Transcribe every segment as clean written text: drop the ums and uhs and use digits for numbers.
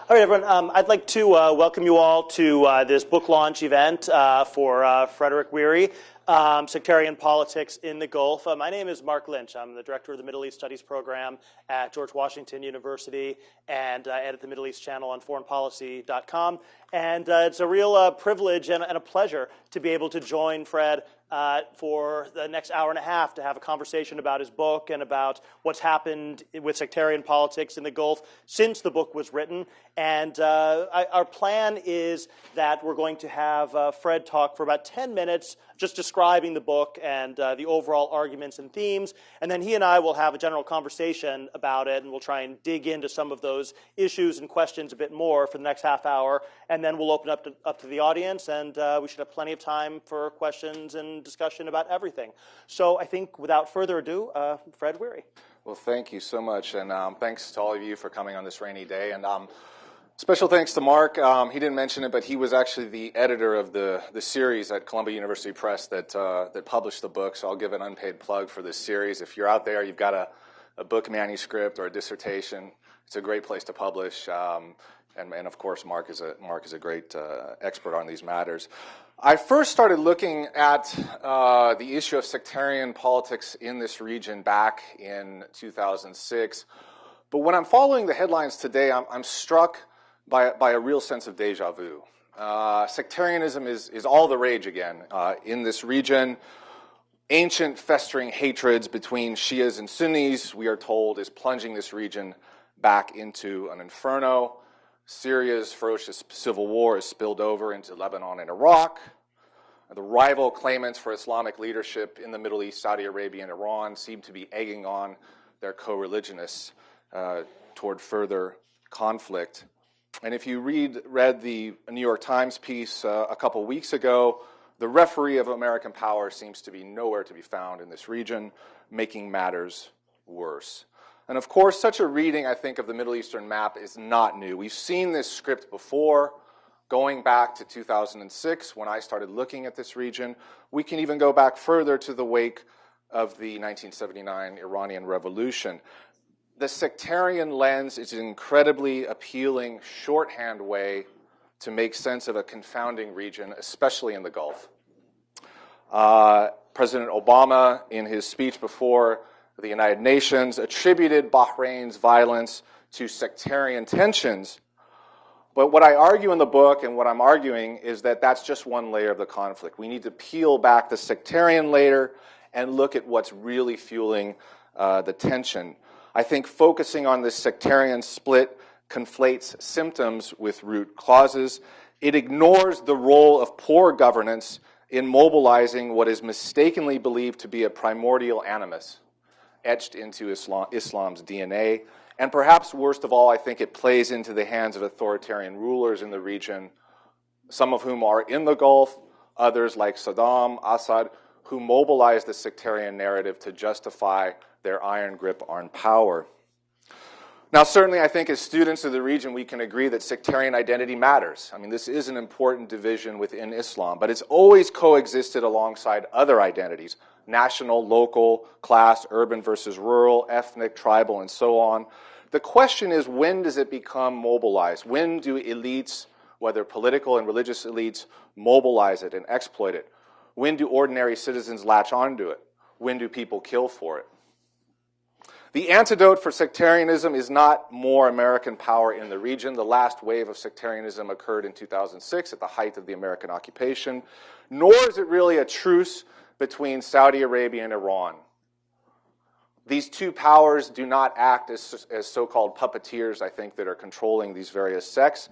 All right, everyone. I'd like to welcome you all to this book launch event for Frederick Weary, Sectarian Politics in the Gulf. My name is Mark Lynch. I'm the director of the Middle East Studies program at George Washington University, and I edit the Middle East channel on foreignpolicy.com. And it's a real privilege and a pleasure to be able to join Fred for the next hour and a half to have a conversation about his book and about what's happened with sectarian politics in the Gulf since the book was written. And our plan is that we're going to have Fred talk for about 10 minutes just describing the book and the overall arguments and themes. And then he and I will have a general conversation about it, and we'll try and dig into some of those issues and questions a bit more for the next half hour. And then we'll open up to the audience, and we should have plenty of time for questions and discussion about everything. So I think without further ado, Fred Weary. Well, thank you so much, and thanks to all of you for coming on this rainy day. And special thanks to Mark. He didn't mention it, but he was actually the editor of the series at Columbia University Press that published the book. So I'll give an unpaid plug for this series. If you're out there, you've got a book manuscript or a dissertation, it's a great place to publish. And of course, Mark is a great expert on these matters. I first started looking at the issue of sectarian politics in this region back in 2006. But when I'm following the headlines today, I'm struck by a real sense of deja vu. Sectarianism is all the rage again in this region. Ancient festering hatreds between Shias and Sunnis, we are told, is plunging this region back into an inferno. Syria's ferocious civil war has spilled over into Lebanon and Iraq. The rival claimants for Islamic leadership in the Middle East, Saudi Arabia and Iran, seem to be egging on their co-religionists toward further conflict. And if you read the New York Times piece a couple weeks ago, the referee of American power seems to be nowhere to be found in this region, making matters worse. And of course, such a reading, I think, of the Middle Eastern map is not new. We've seen this script before, going back to 2006 when I started looking at this region. We can even go back further to the wake of the 1979 Iranian Revolution. The sectarian lens is an incredibly appealing shorthand way to make sense of a confounding region, especially in the Gulf. President Obama, in his speech before the United Nations, attributed Bahrain's violence to sectarian tensions. But what I argue in the book and what I'm arguing is that that's just one layer of the conflict. We need to peel back the sectarian layer and look at what's really fueling the tension. I think focusing on this sectarian split conflates symptoms with root causes. It ignores the role of poor governance in mobilizing what is mistakenly believed to be a primordial animus etched into Islam's DNA. And perhaps worst of all, I think it plays into the hands of authoritarian rulers in the region, some of whom are in the Gulf, others like Saddam, Assad, who mobilize the sectarian narrative to justify their iron grip on power. Now, certainly, I think as students of the region, we can agree that sectarian identity matters. I mean, this is an important division within Islam, but it's always coexisted alongside other identities: national, local, class, urban versus rural, ethnic, tribal, and so on. The question is, when does it become mobilized? When do elites, whether political and religious elites, mobilize it and exploit it? When do ordinary citizens latch onto it? When do people kill for it? The antidote for sectarianism is not more American power in the region. The last wave of sectarianism occurred in 2006 at the height of the American occupation, nor is it really a truce between Saudi Arabia and Iran. These two powers do not act as so-called puppeteers, I think, that are controlling these various sects.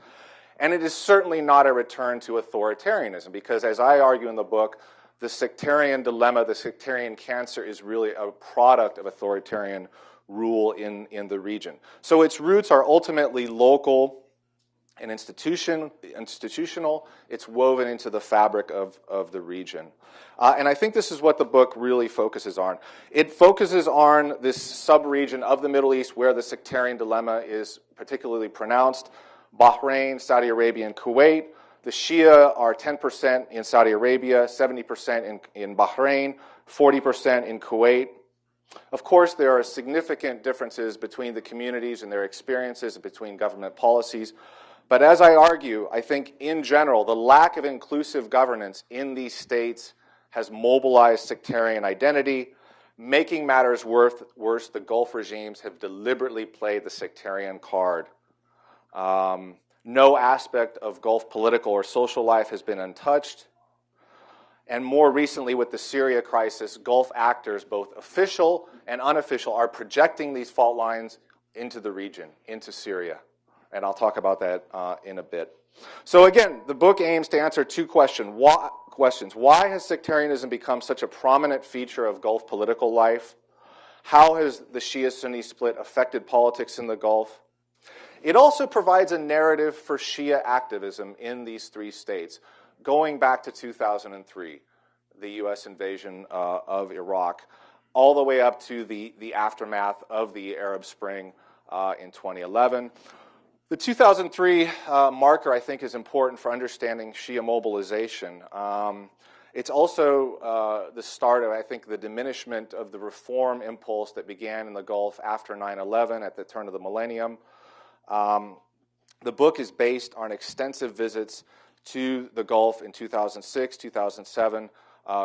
And it is certainly not a return to authoritarianism, because as I argue in the book, the sectarian dilemma, the sectarian cancer, is really a product of authoritarian rule in the region. So its roots are ultimately local and institutional. It's woven into the fabric of the region. And I think this is what the book really focuses on. It focuses on this sub-region of the Middle East where the sectarian dilemma is particularly pronounced: Bahrain, Saudi Arabia, and Kuwait. The Shia are 10% in Saudi Arabia, 70% in Bahrain, 40% in Kuwait. Of course, there are significant differences between the communities and their experiences and between government policies. But as I argue, I think in general, the lack of inclusive governance in these states has mobilized sectarian identity. Making matters worse, the Gulf regimes have deliberately played the sectarian card. No aspect of Gulf political or social life has been untouched. And more recently, with the Syria crisis, Gulf actors, both official and unofficial, are projecting these fault lines into the region, into Syria. And I'll talk about that in a bit. So again, the book aims to answer two questions. Why has sectarianism become such a prominent feature of Gulf political life? How has the Shia-Sunni split affected politics in the Gulf? It also provides a narrative for Shia activism in these three states, going back to 2003, the U.S. invasion of Iraq, all the way up to the aftermath of the Arab Spring in 2011. The 2003 marker, I think, is important for understanding Shia mobilization. It's also the start of, I think, the diminishment of the reform impulse that began in the Gulf after 9/11 at the turn of the millennium. The book is based on extensive visits to the Gulf in 2006, 2007,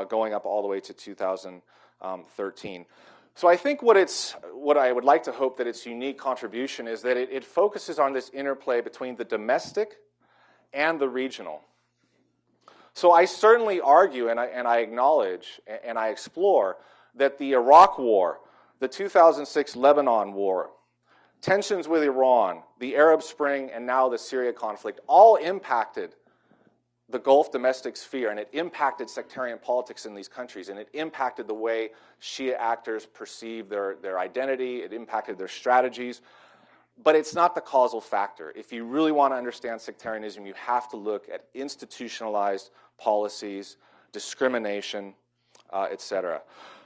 going up all the way to 2013. So I think what I would like to hope that its unique contribution is that it focuses on this interplay between the domestic and the regional. So I certainly argue, and I acknowledge, and I explore, that the Iraq War, the 2006 Lebanon War, tensions with Iran, the Arab Spring, and now the Syria conflict all impacted the Gulf domestic sphere, and it impacted sectarian politics in these countries, and it impacted the way Shia actors perceive their identity, it impacted their strategies, but it's not the causal factor. If you really want to understand sectarianism, you have to look at institutionalized policies, discrimination, etc.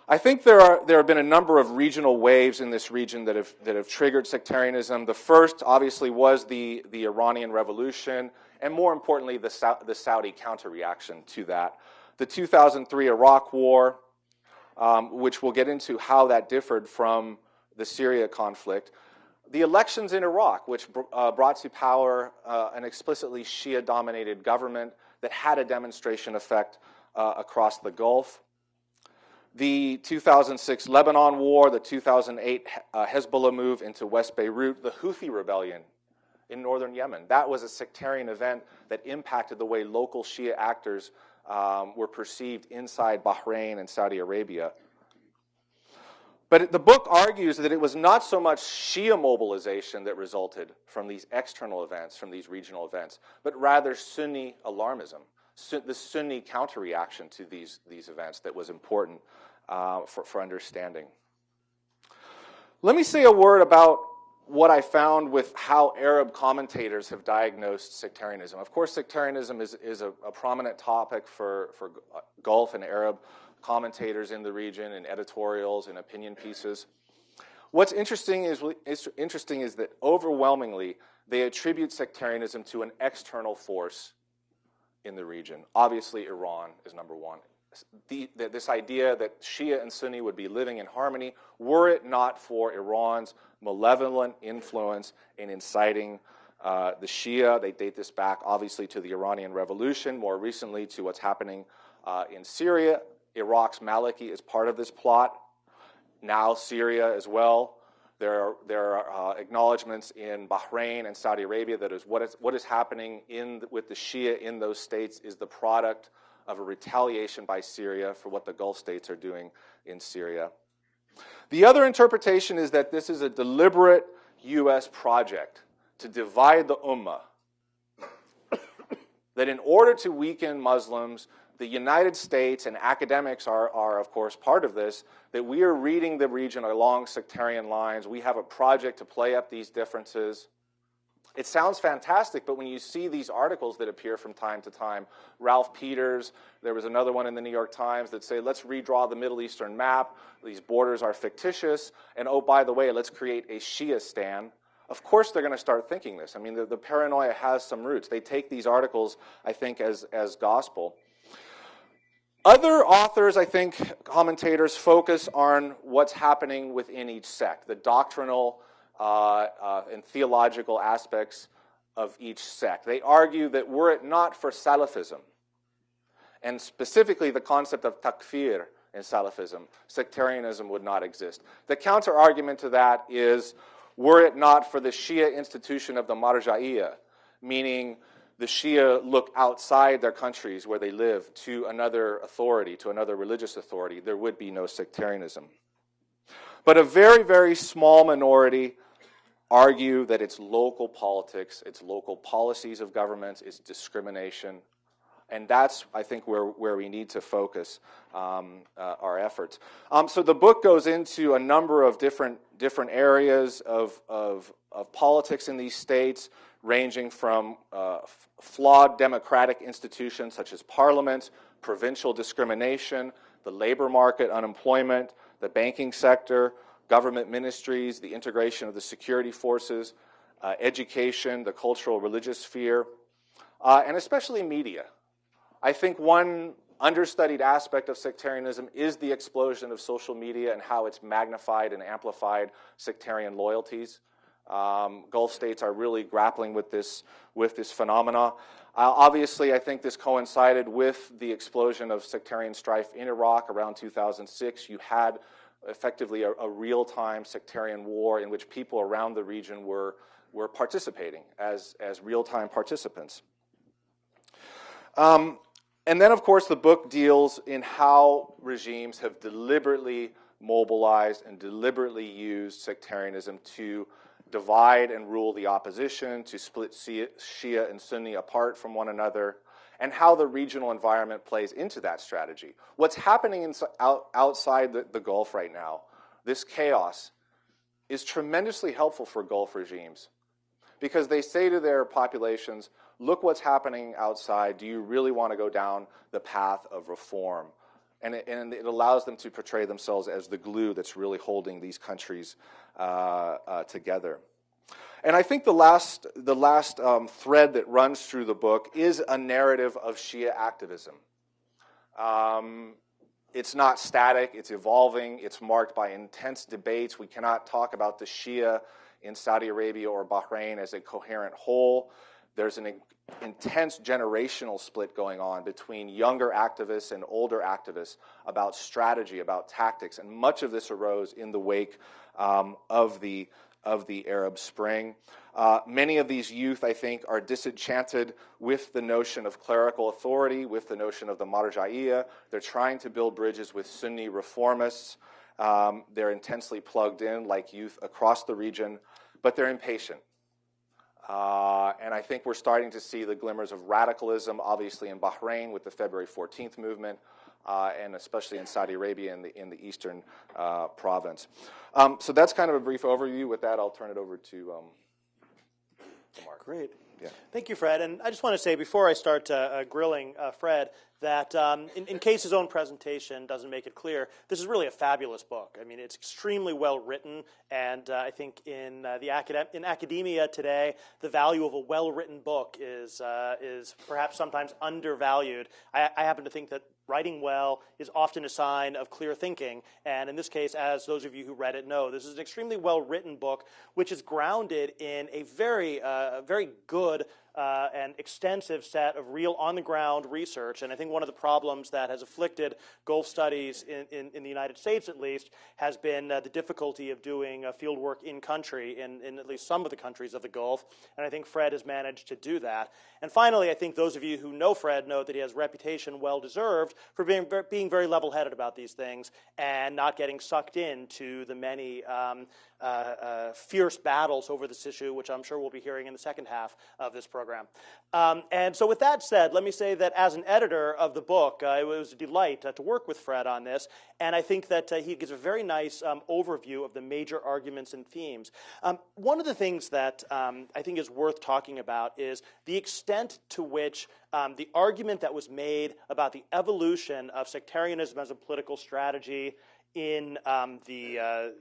I think there have been a number of regional waves in this region that have triggered sectarianism. The first, obviously, was the Iranian Revolution, and more importantly, the Saudi counter-reaction to that. The 2003 Iraq War, which we'll get into how that differed from the Syria conflict. The elections in Iraq, which brought to power an explicitly Shia-dominated government that had a demonstration effect across the Gulf. The 2006 Lebanon War, the 2008 Hezbollah move into West Beirut, the Houthi rebellion in northern Yemen. That was a sectarian event that impacted the way local Shia actors were perceived inside Bahrain and Saudi Arabia. But the book argues that it was not so much Shia mobilization that resulted from these external events, from these regional events, but rather Sunni alarmism, the Sunni counter-reaction to these events that was important for understanding. Let me say a word about what I found with how Arab commentators have diagnosed sectarianism. Of course, sectarianism is a prominent topic for Gulf and Arab commentators in the region, in editorials and opinion pieces. What's interesting is that overwhelmingly they attribute sectarianism to an external force in the region. Obviously, Iran is number one. This idea that Shia and Sunni would be living in harmony were it not for Iran's malevolent influence in inciting the Shia. They date this back, obviously, to the Iranian Revolution, more recently to what's happening in Syria. Iraq's Maliki is part of this plot. Now Syria as well. There are acknowledgments in Bahrain and Saudi Arabia that what is happening with the Shia in those states is the product of a retaliation by Syria for what the Gulf states are doing in Syria. The other interpretation is that this is a deliberate U.S. project to divide the Ummah. That in order to weaken Muslims, the United States and academics are, of course, part of this, that we are reading the region along sectarian lines. We have a project to play up these differences. It sounds fantastic, but when you see these articles that appear from time to time, Ralph Peters, there was another one in the New York Times that say, let's redraw the Middle Eastern map, these borders are fictitious, and oh, by the way, let's create a Shia-stan. Of course they're going to start thinking this. I mean, the paranoia has some roots. They take these articles, I think, as gospel. Other authors, I think, commentators, focus on what's happening within each sect, the doctrinal and theological aspects of each sect. They argue that were it not for Salafism, and specifically the concept of takfir in Salafism, sectarianism would not exist. The counter-argument to that is, were it not for the Shia institution of the marja'iyya, meaning the Shia look outside their countries where they live to another authority, to another religious authority, there would be no sectarianism. But a very, very small minority argue that it's local politics, it's local policies of governments, it's discrimination. And that's, I think, where we need to focus our efforts. So the book goes into a number of different areas of politics in these states, ranging from flawed democratic institutions such as parliament, provincial discrimination, the labor market, unemployment, the banking sector, government ministries, the integration of the security forces, education, the cultural religious sphere, and especially media. I think one understudied aspect of sectarianism is the explosion of social media and how it's magnified and amplified sectarian loyalties. Gulf states are really grappling with this phenomena. Obviously, I think this coincided with the explosion of sectarian strife in Iraq around 2006. You had effectively a real-time sectarian war in which people around the region were participating as real-time participants. And then, of course, the book deals in how regimes have deliberately mobilized and deliberately used sectarianism to divide and rule the opposition, to split Shia and Sunni apart from one another, and how the regional environment plays into that strategy. What's happening outside the Gulf right now, this chaos, is tremendously helpful for Gulf regimes, because they say to their populations, look what's happening outside. Do you really want to go down the path of reform? And it allows them to portray themselves as the glue that's really holding these countries together. And I think the last thread that runs through the book is a narrative of Shia activism. It's not static, it's evolving, it's marked by intense debates. We cannot talk about the Shia in Saudi Arabia or Bahrain as a coherent whole. There's an intense generational split going on between younger activists and older activists about strategy, about tactics, and much of this arose in the wake of the Arab Spring. Many of these youth, I think, are disenchanted with the notion of clerical authority, with the notion of the marja'iyya. They're trying to build bridges with Sunni reformists. They're intensely plugged in, like youth across the region, but they're impatient. And I think we're starting to see the glimmers of radicalism, obviously in Bahrain with the February 14th movement, and especially in Saudi Arabia in the eastern province. So that's kind of a brief overview. With that, I'll turn it over to Mark. Great. Yeah. Thank you, Fred. And I just want to say, before I start grilling Fred, that in case his own presentation doesn't make it clear, this is really a fabulous book. I mean, it's extremely well written, and I think in academia today, the value of a well-written book is perhaps sometimes undervalued. I happen to think that writing well is often a sign of clear thinking, and in this case, as those of you who read it know, this is an extremely well-written book, which is grounded in a very good and extensive set of real on-the-ground research. And I think one of the problems that has afflicted Gulf studies in the United States, at least, has been the difficulty of doing field work in country in at least some of the countries of the Gulf. And I think Fred has managed to do that. And finally, I think those of you who know Fred know that he has reputation well-deserved for being very level-headed about these things and not getting sucked into the many fierce battles over this issue, which I'm sure we'll be hearing in the second half of this program. And so with that said, let me say that as an editor of the book, it was a delight to work with Fred on this, and I think that he gives a very nice overview of the major arguments and themes. One of the things that I think is worth talking about is the extent to which the argument that was made about the evolution of sectarianism as a political strategy in the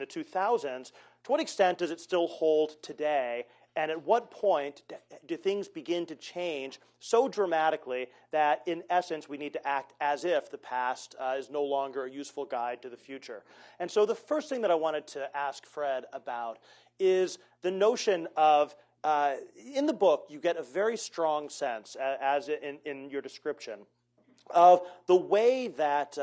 2000s, to what extent does it still hold today? And at what point do things begin to change so dramatically that, in essence, we need to act as if the past is no longer a useful guide to the future? And so the first thing that I wanted to ask Fred about is the notion of in the book, you get a very strong sense, as in your description, of the way that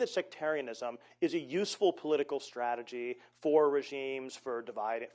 sectarianism is a useful political strategy for regimes, for divide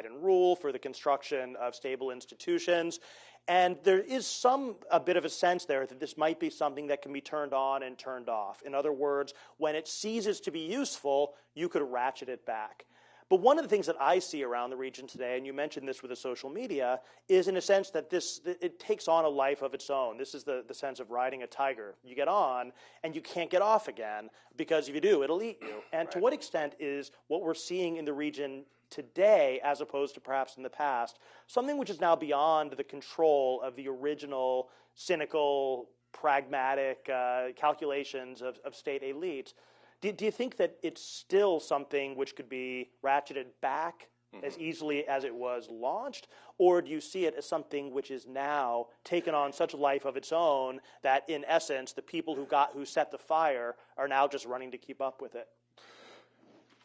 and rule, for the construction of stable institutions. And there is a bit of a sense there that this might be something that can be turned on and turned off. In other words, when it ceases to be useful, you could ratchet it back. But one of the things that I see around the region today, and you mentioned this with the social media, is in a sense that it takes on a life of its own. This is the sense of riding a tiger. You get on, and you can't get off again, because if you do, it'll eat you. And to what extent is what we're seeing in the region today, as opposed to perhaps in the past, something which is now beyond the control of the original cynical, pragmatic calculations of state elites? Do you think that it's still something which could be ratcheted back as easily as it was launched? Or do you see it as something which is now taken on such a life of its own that, in essence, the people who set the fire are now just running to keep up with it?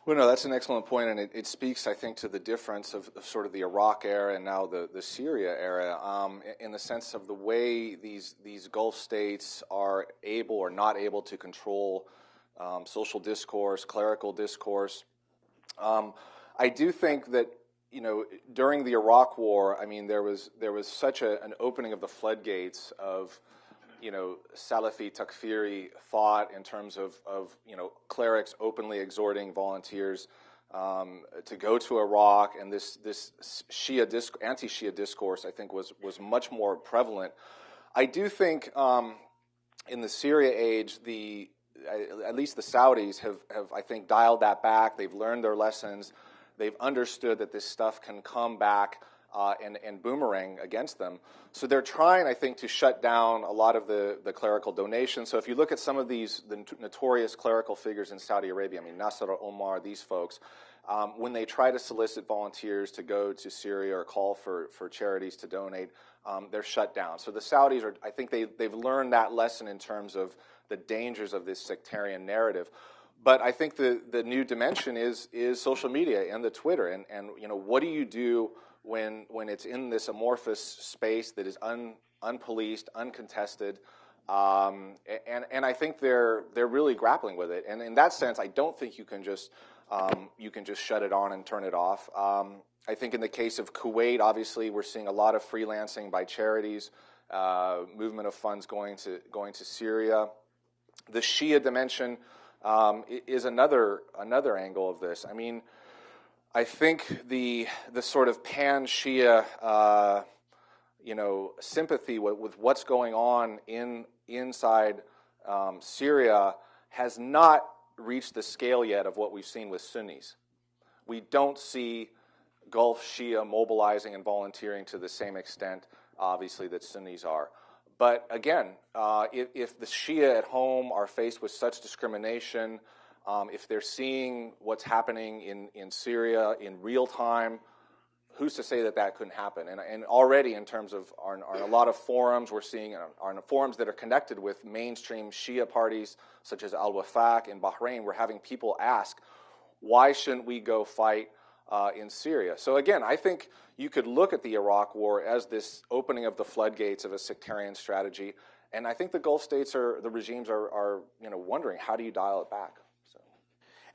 Well, no, that's an excellent point, and it speaks, I think, to the difference of sort of the Iraq era and now the Syria era, in the sense of the way these Gulf states are able or not able to control social discourse, clerical discourse. I do think that, during the Iraq War, I mean, there was such an opening of the floodgates of, Salafi Takfiri thought in terms of clerics openly exhorting volunteers to go to Iraq, and this anti-Shia discourse, I think, was much more prevalent. I do think in the Syria age, at least the Saudis have, I think, dialed that back. They've learned their lessons. They've understood that this stuff can come back and boomerang against them. So they're trying, I think, to shut down a lot of the clerical donations. So if you look at some of the notorious clerical figures in Saudi Arabia, I mean, Nasser Omar, these folks, when they try to solicit volunteers to go to Syria or call for charities to donate, they're shut down. So the Saudis I think they've learned that lesson in terms of the dangers of this sectarian narrative. But I think the new dimension is social media and the Twitter, and what do you do when it's in this amorphous space that is unpoliced, uncontested, and I think they're really grappling with it. And in that sense, I don't think you can just shut it on and turn it off. I think in the case of Kuwait, obviously, we're seeing a lot of freelancing by charities, movement of funds going to Syria. The Shia dimension is another angle of this. I mean, I think the sort of pan-Shia sympathy with what's going on inside Syria has not reached the scale yet of what we've seen with Sunnis. We don't see Gulf Shia mobilizing and volunteering to the same extent, obviously, that Sunnis are. But again, if the Shia at home are faced with such discrimination, if they're seeing what's happening in Syria in real time, who's to say that couldn't happen? And already in terms of on a lot of forums, we're seeing on forums that are connected with mainstream Shia parties, such as Al-Wafaq in Bahrain, we're having people ask, why shouldn't we go fight in Syria? So again, I think you could look at the Iraq War as this opening of the floodgates of a sectarian strategy, and I think the Gulf states the regimes are wondering, how do you dial it back? So.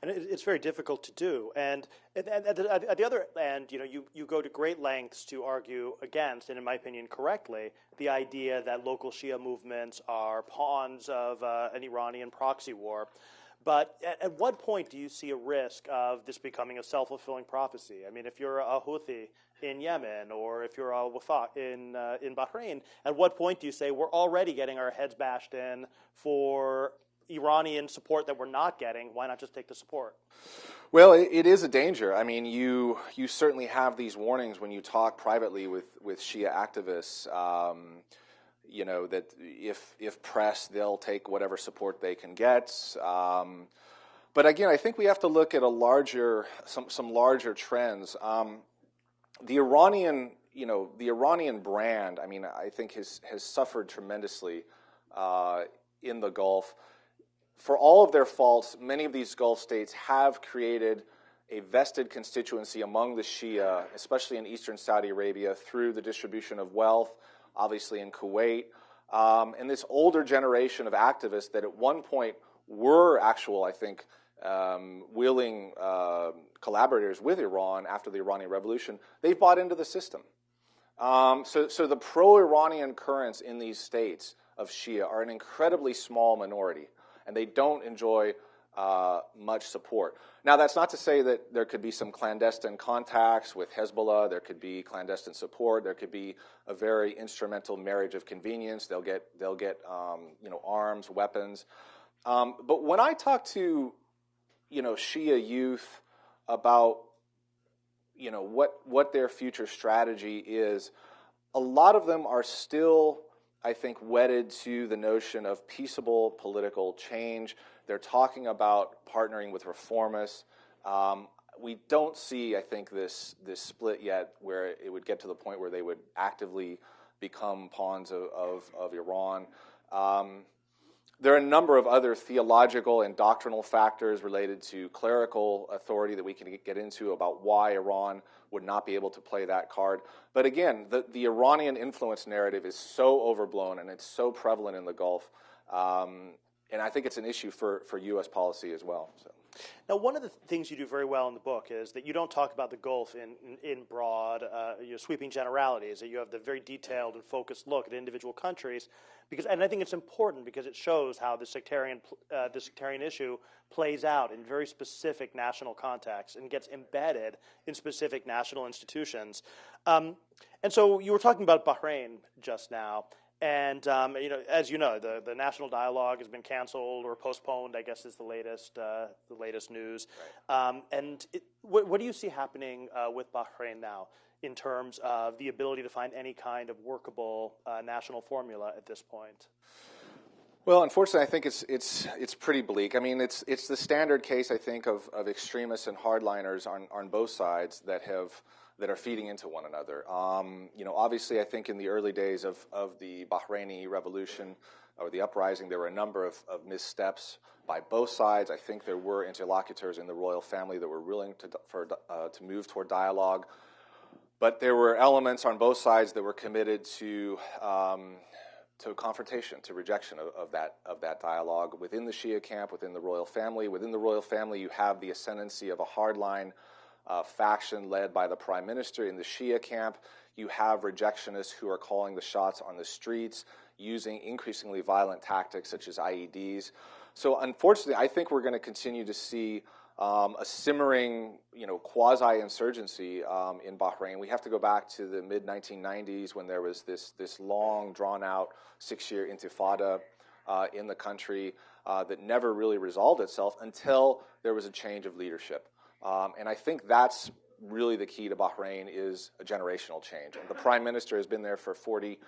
And it's very difficult to do. And at the other end, you go to great lengths to argue against, and in my opinion correctly, the idea that local Shia movements are pawns of an Iranian proxy war. But at what point do you see a risk of this becoming a self-fulfilling prophecy? I mean, if you're a Houthi in Yemen, or if you're a Wafaq in Bahrain, at what point do you say we're already getting our heads bashed in for Iranian support that we're not getting? Why not just take the support? Well, it is a danger. I mean, you certainly have these warnings when you talk privately with Shia activists. That if pressed, they'll take whatever support they can get. But again, I think we have to look at some larger trends. The Iranian brand, I mean, I think has suffered tremendously in the Gulf. For all of their faults, many of these Gulf states have created a vested constituency among the Shia, especially in eastern Saudi Arabia, through the distribution of wealth, obviously in Kuwait, and this older generation of activists that at one point were actual, I think, willing collaborators with Iran after the Iranian Revolution, they've bought into the system. So the pro-Iranian currents in these states of Shia are an incredibly small minority, and they don't enjoy much support. Now, that's not to say that there could be some clandestine contacts with Hezbollah. There could be clandestine support. There could be a very instrumental marriage of convenience. They'll get arms, weapons. But when I talk to Shia youth about what their future strategy is, a lot of them are still, I think, wedded to the notion of peaceable political change. They're talking about partnering with reformists. We don't see, I think, this split yet where it would get to the point where they would actively become pawns of Iran. There are a number of other theological and doctrinal factors related to clerical authority that we can get into about why Iran would not be able to play that card. But again, the Iranian influence narrative is so overblown and it's so prevalent in the Gulf. And I think it's an issue for U.S. policy as well. So. Now, one of the things you do very well in the book is that you don't talk about the Gulf in broad, sweeping generalities. That you have the very detailed and focused look at individual countries, and I think it's important because it shows how the sectarian issue plays out in very specific national contexts and gets embedded in specific national institutions. And so you were talking about Bahrain just now. And as you know, the national dialogue has been canceled or postponed, I guess, is the latest news. Right. What do you see happening with Bahrain now in terms of the ability to find any kind of workable national formula at this point? Well, unfortunately, I think it's pretty bleak. I mean, it's the standard case, I think, of extremists and hardliners on both sides that are feeding into one another. Obviously, I think in the early days of the Bahraini revolution or the uprising, there were a number of missteps by both sides. I think there were interlocutors in the royal family that were willing to move toward dialogue, but there were elements on both sides that were committed to confrontation, to rejection of that dialogue within the Shia camp, within the royal family. Within the royal family, you have the ascendancy of a hardline faction led by the prime minister. In the Shia camp, you have rejectionists who are calling the shots on the streets, using increasingly violent tactics such as IEDs. So unfortunately, I think we're going to continue to see a simmering, quasi-insurgency in Bahrain. We have to go back to the mid-1990s when there was this long, drawn-out 6-year intifada in the country that never really resolved itself until there was a change of leadership. And I think that's really the key to Bahrain is a generational change. And the prime minister has been there for 40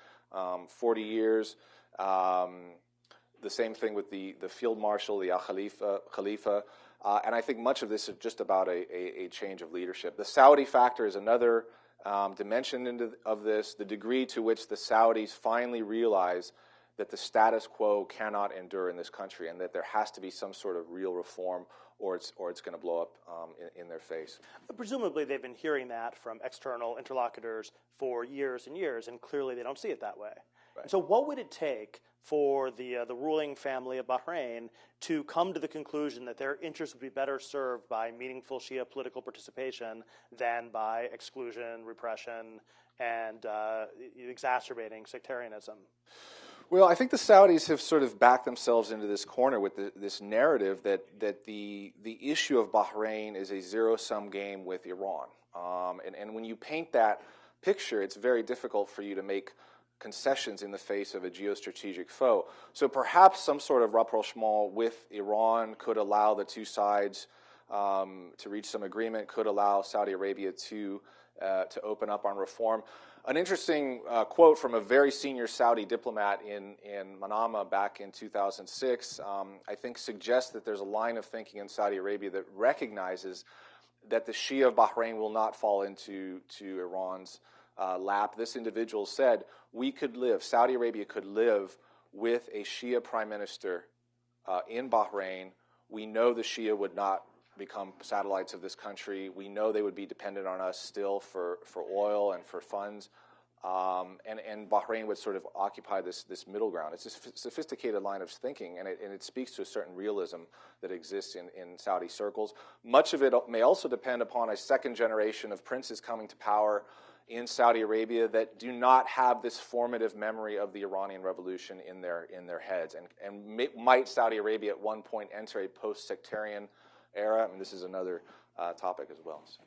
years. The same thing with the field marshal, the Khalifa. And I think much of this is just about a change of leadership. The Saudi factor is another dimension of this, the degree to which the Saudis finally realize that the status quo cannot endure in this country and that there has to be some sort of real reform or it's going to blow up in their face. Presumably they've been hearing that from external interlocutors for years and years, and clearly they don't see it that way. Right. So what would it take for the ruling family of Bahrain to come to the conclusion that their interests would be better served by meaningful Shia political participation than by exclusion, repression, and exacerbating sectarianism? Well, I think the Saudis have sort of backed themselves into this corner with this narrative that the issue of Bahrain is a zero-sum game with Iran. And when you paint that picture, it's very difficult for you to make concessions in the face of a geostrategic foe. So perhaps some sort of rapprochement with Iran could allow the two sides to reach some agreement, could allow Saudi Arabia to open up on reform. An interesting quote from a very senior Saudi diplomat in Manama back in 2006, I think suggests that there's a line of thinking in Saudi Arabia that recognizes that the Shia of Bahrain will not fall into Iran's lap. This individual said, Saudi Arabia could live with a Shia prime minister in Bahrain. We know the Shia would not become satellites of this country. We know they would be dependent on us still for oil and for funds. And Bahrain would sort of occupy this middle ground. It's a sophisticated line of thinking, and it speaks to a certain realism that exists in Saudi circles. Much of it may also depend upon a second generation of princes coming to power in Saudi Arabia that do not have this formative memory of the Iranian Revolution in their heads. And might Saudi Arabia at one point enter a post-sectarian era? I mean, this is another topic as well. So.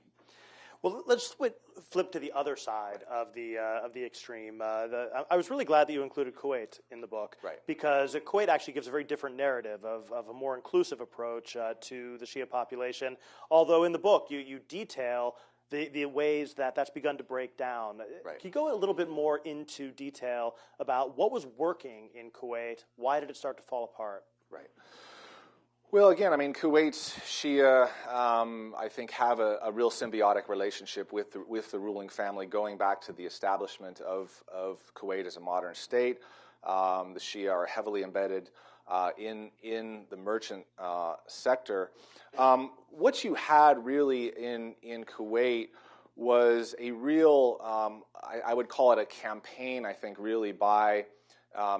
Well, let's flip to the other side of the extreme. I was really glad that you included Kuwait in the book, right? Because Kuwait actually gives a very different narrative of a more inclusive approach to the Shia population. Although in the book you detail the ways that that's begun to break down. Right. Can you go a little bit more into detail about what was working in Kuwait? Why did it start to fall apart? Right. Well, again, I mean, Kuwait's Shia, I think, have a real symbiotic relationship with the ruling family, going back to the establishment of Kuwait as a modern state. The Shia are heavily embedded in the merchant sector. What you had really in Kuwait was a real, I would call it a campaign, I think, really by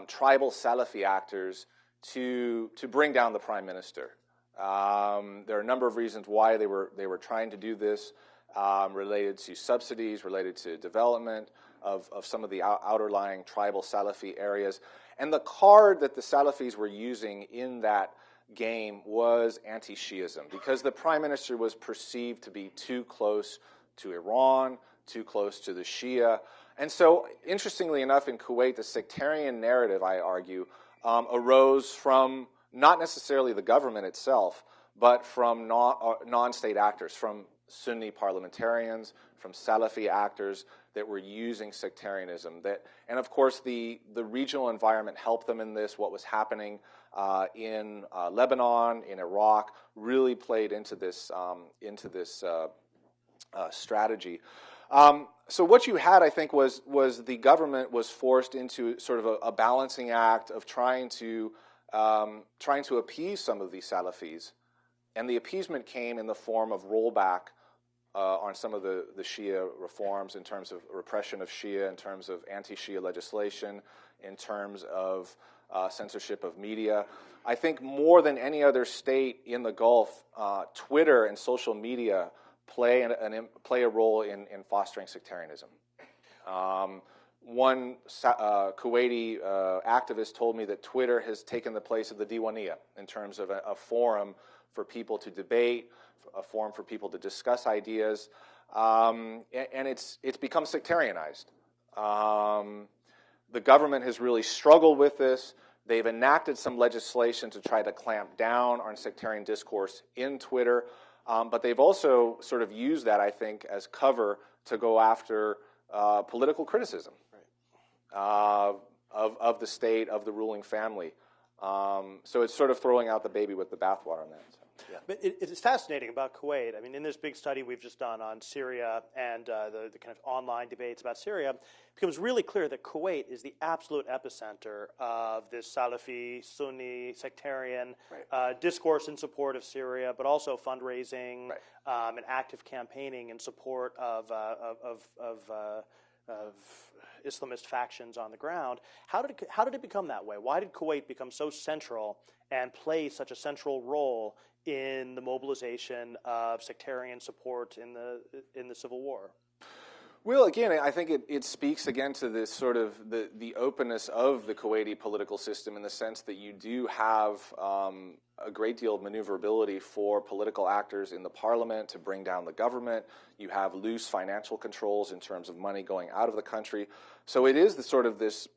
tribal Salafi actors to bring down the prime minister. There are a number of reasons why they were trying to do this, related to subsidies, related to development of some of the outerlying tribal Salafi areas. And the card that the Salafis were using in that game was anti-Shiism, because the prime minister was perceived to be too close to Iran, too close to the Shia. And so, interestingly enough, in Kuwait, the sectarian narrative, I argue, arose from not necessarily the government itself, but from non-state actors, from Sunni parliamentarians, from Salafi actors that were using sectarianism. And of course, the regional environment helped them in this. What was happening in Lebanon, in Iraq, really played into this strategy. So what you had, I think, was the government was forced into sort of a balancing act of trying to appease some of these Salafis, and the appeasement came in the form of rollback on some of the Shia reforms, in terms of repression of Shia, in terms of anti-Shia legislation, in terms of censorship of media. I think more than any other state in the Gulf, Twitter and social media play a role in fostering sectarianism. One Kuwaiti activist told me that Twitter has taken the place of the Diwaniyah in terms of a forum for people to debate, a forum for people to discuss ideas, and it's become sectarianized. The government has really struggled with this. They've enacted some legislation to try to clamp down on sectarian discourse in Twitter. But they've also sort of used that, I think, as cover to go after political criticism of the state, of the ruling family. So it's sort of throwing out the baby with the bathwater on that. So, yeah. But it's fascinating about Kuwait. I mean, in this big study we've just done on Syria and the kind of online debates about Syria, it becomes really clear that Kuwait is the absolute epicenter of this Salafi, Sunni, sectarian discourse in support of Syria, but also fundraising and active campaigning in support of Islamist factions on the ground. How did it become that way? Why did Kuwait become so central and play such a central role in the mobilization of sectarian support in the Civil War? Well, again, I think it speaks again to this sort of the openness of the Kuwaiti political system, in the sense that you do have a great deal of maneuverability for political actors in the parliament to bring down the government. You have loose financial controls in terms of money going out of the country. So it is the sort of this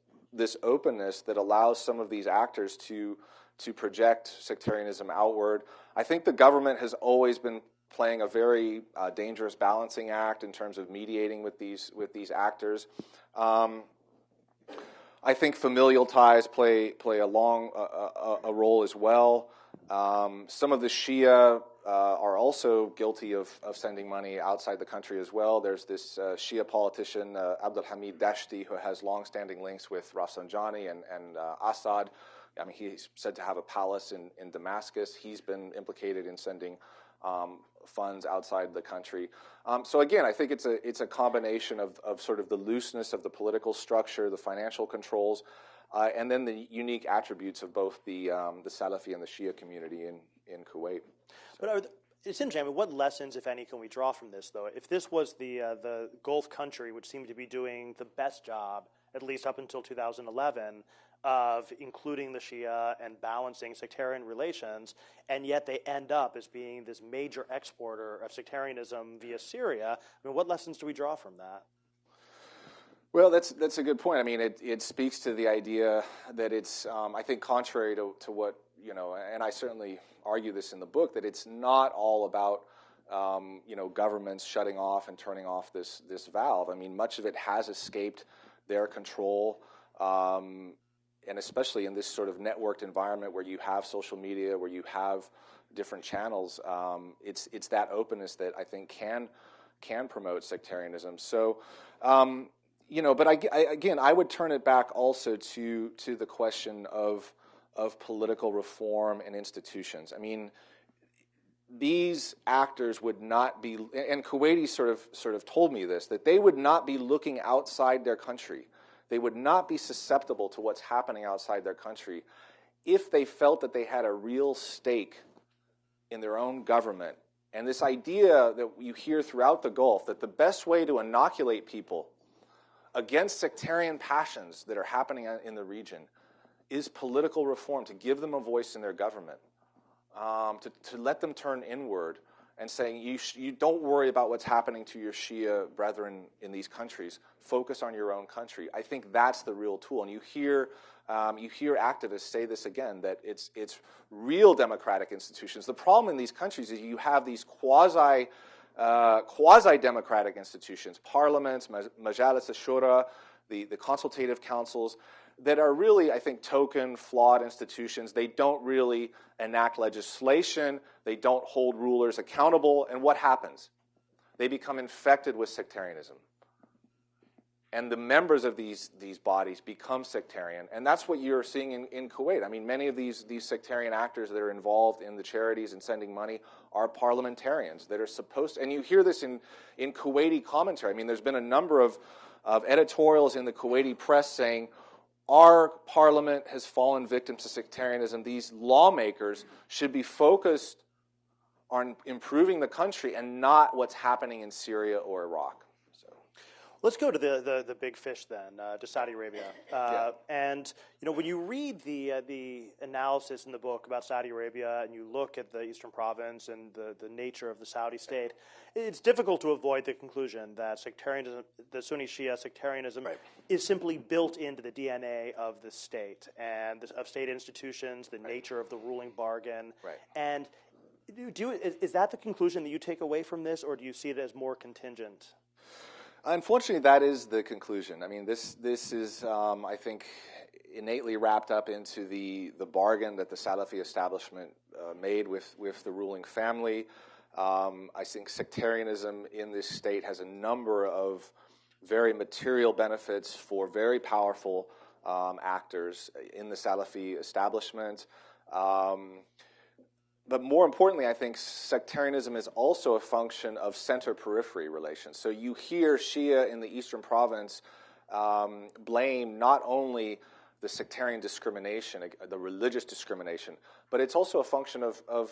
openness that allows some of these actors to project sectarianism outward. I think the government has always been playing a very dangerous balancing act in terms of mediating with these actors. I think familial ties play a role as well. Some of the Shia are also guilty of sending money outside the country as well. There's this Shia politician, Abdul Hamid Dashti, who has long-standing links with Rafsanjani and Assad. I mean, he's said to have a palace in Damascus. He's been implicated in sending funds outside the country. So again, I think it's a combination of sort of the looseness of the political structure, the financial controls, and then the unique attributes of both the Salafi and the Shia community in Kuwait. So. But it's interesting. I mean, what lessons, if any, can we draw from this, though? If this was the Gulf country, which seemed to be doing the best job, at least up until 2011, of including the Shia and balancing sectarian relations, and yet they end up as being this major exporter of sectarianism via Syria, I mean, what lessons do we draw from that? Well, that's a good point. I mean, it speaks to the idea that it's, I think, contrary to what, and I certainly argue this in the book, that it's not all about, governments shutting off and turning off this valve. I mean, much of it has escaped their control, and especially in this sort of networked environment where you have social media, where you have different channels, it's that openness that I think can promote sectarianism. So, but I would turn it back also to the question of political reform and institutions. I mean, these actors would not be, and Kuwaitis sort of told me this, that they would not be looking outside their country. They would not be susceptible to what's happening outside their country if they felt that they had a real stake in their own government. And this idea that you hear throughout the Gulf, that the best way to inoculate people against sectarian passions that are happening in the region is political reform, to give them a voice in their government, to let them turn inward and saying, you don't worry about what's happening to your Shia brethren in these countries. Focus on your own country. I think that's the real tool. And you hear activists say this again, that it's real democratic institutions. The problem in these countries is you have these quasi-democratic institutions, parliaments, majalis al-shura, the consultative councils, that are really, I think, token, flawed institutions. They don't really enact legislation. They don't hold rulers accountable. And what happens? They become infected with sectarianism. And the members of these bodies become sectarian. And that's what you're seeing in Kuwait. I mean, many of these sectarian actors that are involved in the charities and sending money are parliamentarians that are supposed to, and you hear this in Kuwaiti commentary. I mean, there's been a number of editorials in the Kuwaiti press saying, our parliament has fallen victim to sectarianism. These lawmakers should be focused on improving the country and not what's happening in Syria or Iraq. Let's go to the big fish then, to Saudi Arabia. And when you read the analysis in the book about Saudi Arabia and you look at the Eastern Province and the nature of the Saudi state, it's difficult to avoid the conclusion that sectarianism, the Sunni Shia sectarianism, is simply built into the DNA of the state and of state institutions, the nature of the ruling bargain. And is that the conclusion that you take away from this, or do you see it as more contingent? Unfortunately, that is the conclusion. I mean, this is, I think, innately wrapped up into the bargain that the Salafi establishment made with the ruling family. I think sectarianism in this state has a number of very material benefits for very powerful actors in the Salafi establishment. But more importantly, I think sectarianism is also a function of center-periphery relations. So you hear Shia in the Eastern Province blame not only the sectarian discrimination, the religious discrimination, but it's also a function of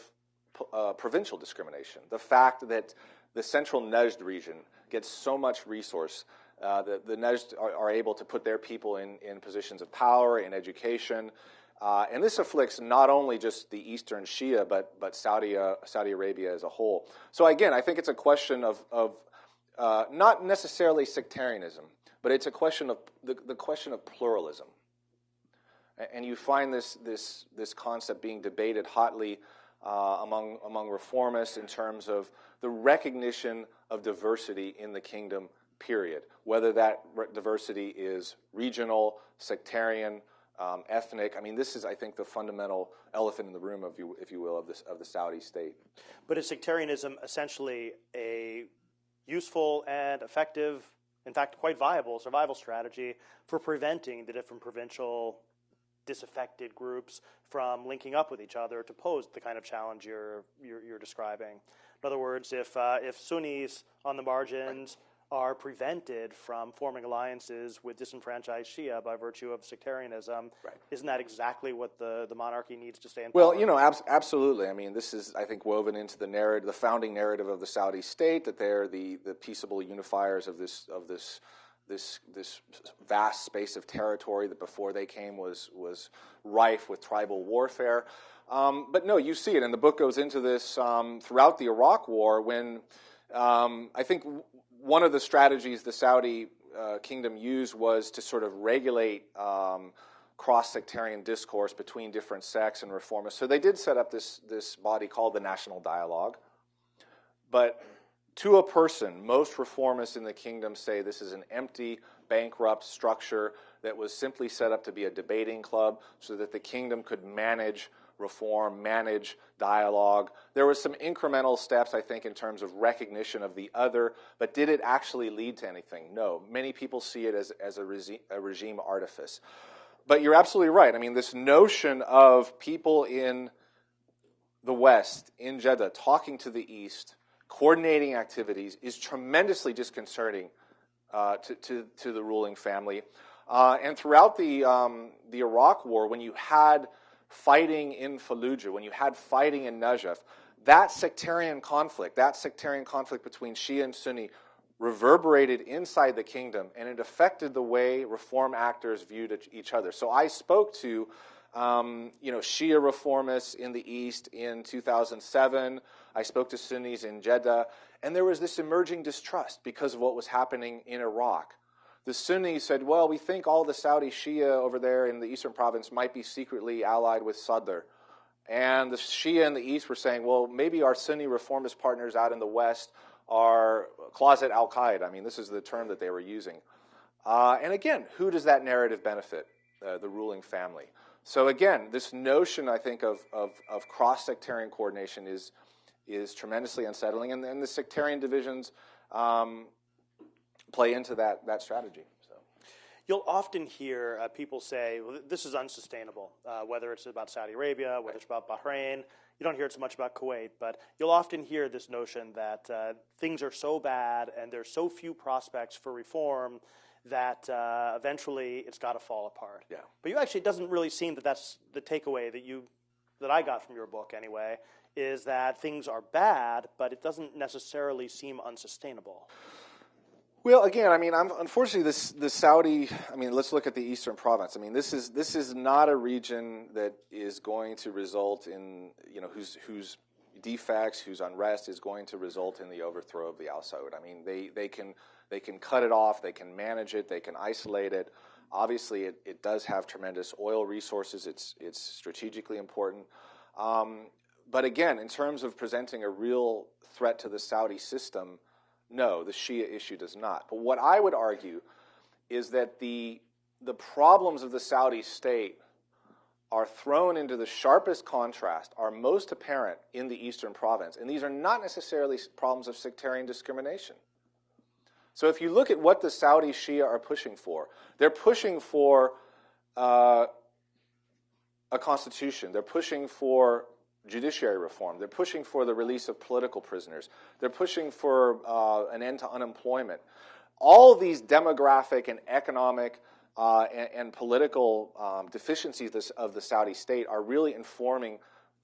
provincial discrimination. The fact that the central Najd region gets so much resource, the Najd are able to put their people in positions of power, in education, and this afflicts not only just the Eastern Shia, but Saudi Arabia as a whole. So again, I think it's a question of not necessarily sectarianism, but it's a question of the question of pluralism. And you find this concept being debated hotly among reformists in terms of the recognition of diversity in the kingdom, period. Whether that diversity is regional, sectarian, ethnic. I mean, this is, I think, the fundamental elephant in the room, if you will, of the Saudi state. But is sectarianism essentially a useful and effective, in fact, quite viable survival strategy for preventing the different provincial disaffected groups from linking up with each other to pose the kind of challenge you're describing. In other words, if Sunnis on the margins are prevented from forming alliances with disenfranchised Shia by virtue of sectarianism, isn't that exactly what the monarchy needs to stay in power? Well, you know, absolutely. I mean, this is, I think, woven into the narrative, the founding narrative of the Saudi state, that they're the peaceable unifiers of this vast space of territory that before they came was rife with tribal warfare. But no, you see it, and the book goes into this throughout the Iraq War when I think one of the strategies the Saudi kingdom used was to sort of regulate cross-sectarian discourse between different sects and reformists. So they did set up this body called the National Dialogue. But to a person, most reformists in the kingdom say this is an empty, bankrupt structure that was simply set up to be a debating club so that the kingdom could manage reform, manage dialogue. There was some incremental steps, I think, in terms of recognition of the other, but did it actually lead to anything? No. Many people see it as a regime artifice. But you're absolutely right. I mean, this notion of people in the West, in Jeddah, talking to the East, coordinating activities is tremendously disconcerting to the ruling family. And throughout the Iraq War, when you had fighting in Fallujah, when you had fighting in Najaf, that sectarian conflict between Shia and Sunni reverberated inside the kingdom, and it affected the way reform actors viewed each other. So I spoke to Shia reformists in the East in 2007. I spoke to Sunnis in Jeddah, and there was this emerging distrust because of what was happening in Iraq. The Sunnis said, well, we think all the Saudi Shia over there in the eastern province might be secretly allied with Sadr. And the Shia in the east were saying, well, maybe our Sunni reformist partners out in the west are closet al-Qaeda. I mean, this is the term that they were using. And again, who does that narrative benefit? The ruling family. So again, this notion, I think, of cross-sectarian coordination is tremendously unsettling, and the sectarian divisions play into that strategy. So. You'll often hear people say, well, this is unsustainable, whether it's about Saudi Arabia, whether it's about Bahrain. You don't hear it so much about Kuwait, but you'll often hear this notion that things are so bad and there's so few prospects for reform that eventually it's got to fall apart. Yeah. But it doesn't really seem that that's the takeaway that I got from your book anyway, is that things are bad, but it doesn't necessarily seem unsustainable. Well, again, I mean, unfortunately, the Saudi. I mean, let's look at the eastern province. I mean, this is not a region that is going to result in whose defects, whose unrest is going to result in the overthrow of the Al Saud. I mean, they can cut it off, they can manage it, they can isolate it. Obviously, it does have tremendous oil resources. It's strategically important. But again, in terms of presenting a real threat to the Saudi system, no, the Shia issue does not. But what I would argue is that the problems of the Saudi state are thrown into the sharpest contrast, are most apparent in the eastern province. And these are not necessarily problems of sectarian discrimination. So if you look at what the Saudi Shia are pushing for, they're pushing for a constitution. They're pushing for judiciary reform. They're pushing for the release of political prisoners. They're pushing for an end to unemployment. All these demographic and economic and political deficiencies of the Saudi state are really informing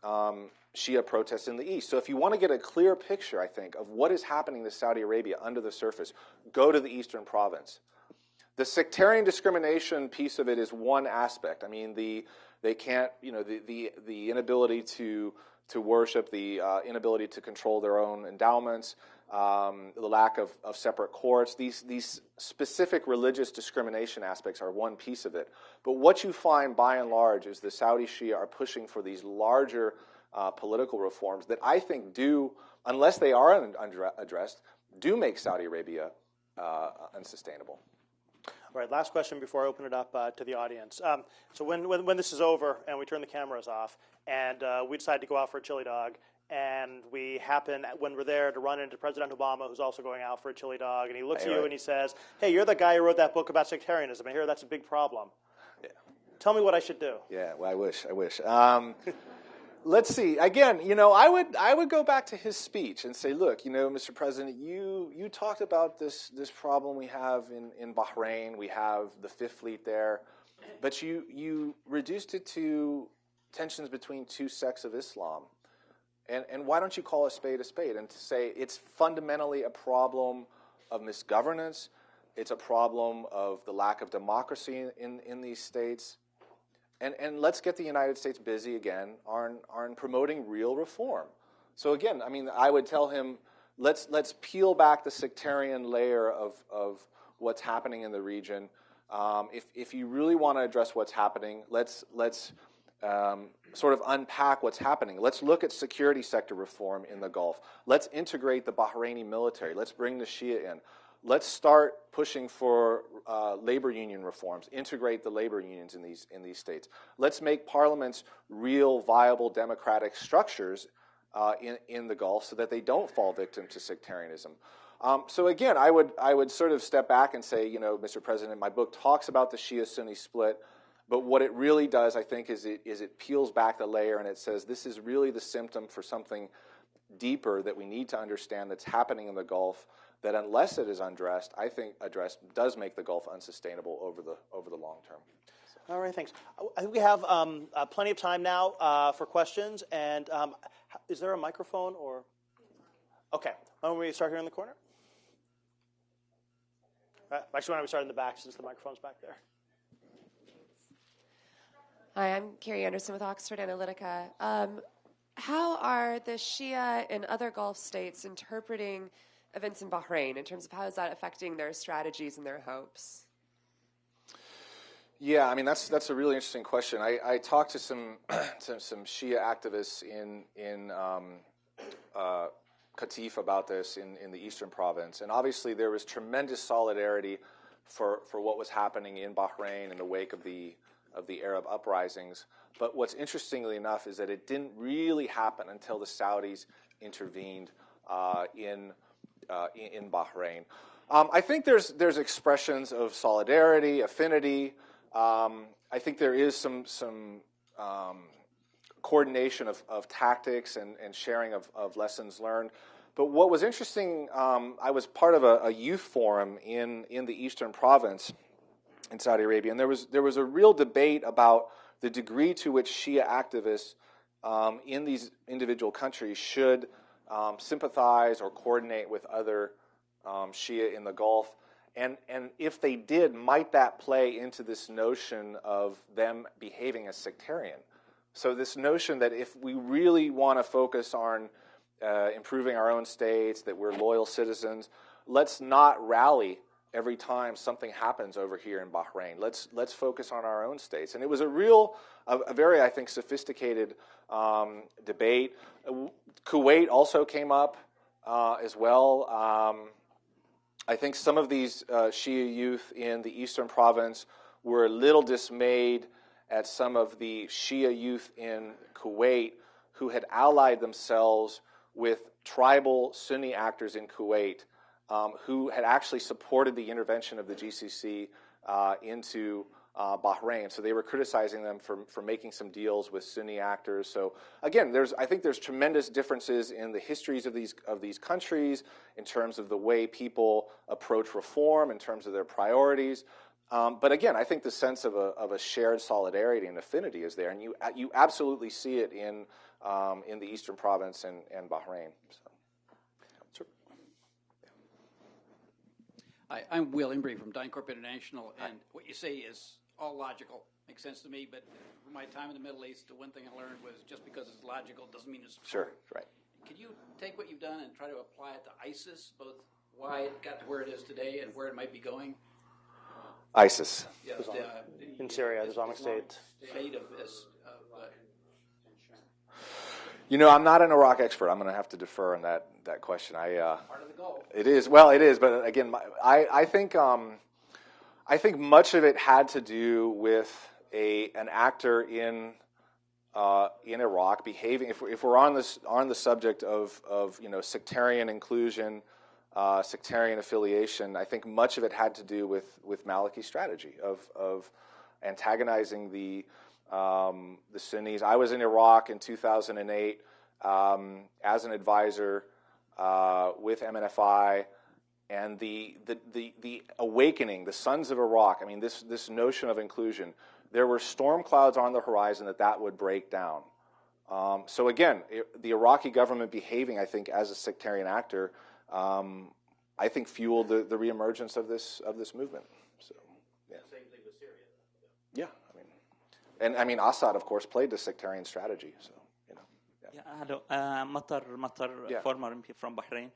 Shia protests in the east. So if you want to get a clear picture, I think, of what is happening to Saudi Arabia under the surface, go to the eastern province. The sectarian discrimination piece of it is one aspect. I mean, the inability to worship, the inability to control their own endowments, the lack of separate courts. These specific religious discrimination aspects are one piece of it. But what you find, by and large, is the Saudi Shia are pushing for these larger political reforms that I think do, unless they are addressed, do make Saudi Arabia unsustainable. All right, last question before I open it up to the audience. So when this is over and we turn the cameras off and we decide to go out for a chili dog, and we happen, when we're there, to run into President Obama, who's also going out for a chili dog, and he looks at you and he says, hey, you're the guy who wrote that book about sectarianism. I hear that's a big problem. Yeah. Tell me what I should do. Yeah, well, I wish. Let's see. Again, I would go back to his speech and say, look, Mr. President, you talked about this problem we have in Bahrain. We have the Fifth Fleet there, but you reduced it to tensions between two sects of Islam. And why don't you call a spade and to say it's fundamentally a problem of misgovernance, it's a problem of the lack of democracy in these states, and let's get the United States busy again on promoting real reform. So again, I would tell him, let's peel back the sectarian layer of what's happening in the region. If you really want to address what's happening, let's sort of unpack what's happening. Let's look at security sector reform in the Gulf. Let's integrate the Bahraini military. Let's bring the Shia in. Let's start pushing for labor union reforms. Integrate the labor unions in these states. Let's make parliaments real, viable democratic structures in the Gulf so that they don't fall victim to sectarianism. So again, I would sort of step back and say, Mr. President, my book talks about the Shia-Sunni split. But what it really does, I think, is it peels back the layer and it says this is really the symptom for something deeper that we need to understand that's happening in the Gulf, that unless it is addressed, does make the Gulf unsustainable over the long term. All right, thanks. I think we have plenty of time now for questions. And is there a microphone or? Okay. Why don't we start here in the corner? Actually, why don't we start in the back since the microphone's back there? Hi, I'm Carrie Anderson with Oxford Analytica. How are the Shia in other Gulf states interpreting events in Bahrain in terms of how is that affecting their strategies and their hopes? Yeah, that's a really interesting question. I talked to some Shia activists in Qatif about this in the Eastern Province, and obviously there was tremendous solidarity for what was happening in Bahrain in the wake of the Arab uprisings. But what's interestingly enough is that it didn't really happen until the Saudis intervened in Bahrain. I think there's expressions of solidarity, affinity. I think there is some coordination of tactics and sharing of lessons learned. But what was interesting, I was part of a youth forum in the Eastern Province in Saudi Arabia, and there was a real debate about the degree to which Shia activists in these individual countries should sympathize or coordinate with other Shia in the Gulf, and if they did, might that play into this notion of them behaving as sectarian? So this notion that if we really want to focus on improving our own states, that we're loyal citizens, let's not rally every time something happens over here in Bahrain. Let's focus on our own states. And it was a very, I think, sophisticated debate. Kuwait also came up as well. I think some of these Shia youth in the Eastern Province were a little dismayed at some of the Shia youth in Kuwait who had allied themselves with tribal Sunni actors in Kuwait who had actually supported the intervention of the GCC into Bahrain. So they were criticizing them for making some deals with Sunni actors. So again, I think there's tremendous differences in the histories of these countries in terms of the way people approach reform, in terms of their priorities. But again, I think the sense of a shared solidarity and affinity is there, and you absolutely see it in the Eastern Province and Bahrain. So. Hi, I'm Will Embry from DynCorp International, and what you say is all logical. Makes sense to me, but from my time in the Middle East, the one thing I learned was just because it's logical doesn't mean it's true. Sure, right. Could you take what you've done and try to apply it to ISIS, both why it got to where it is today and where it might be going? ISIS. Yeah, in Syria, the Islamic State. I'm not an Iraq expert. I'm going to have to defer on that question. Part of the Gulf. It is. Well, it is. But again, I think much of it had to do with an actor in Iraq behaving. If we're on the subject of sectarian inclusion, sectarian affiliation, I think much of it had to do with Maliki's strategy of antagonizing the Sunnis. I was in Iraq in 2008 as an advisor with MNFI, and the awakening, the Sons of Iraq. I mean, this notion of inclusion. There were storm clouds on the horizon that would break down. So again, the Iraqi government behaving, I think, as a sectarian actor, I think fueled the reemergence of this movement. So, yeah. Same thing with Syria. Yeah, I mean, Assad, of course, played the sectarian strategy. So, you know. Yeah. Hello, Matar, Yeah. former MP from Bahrain.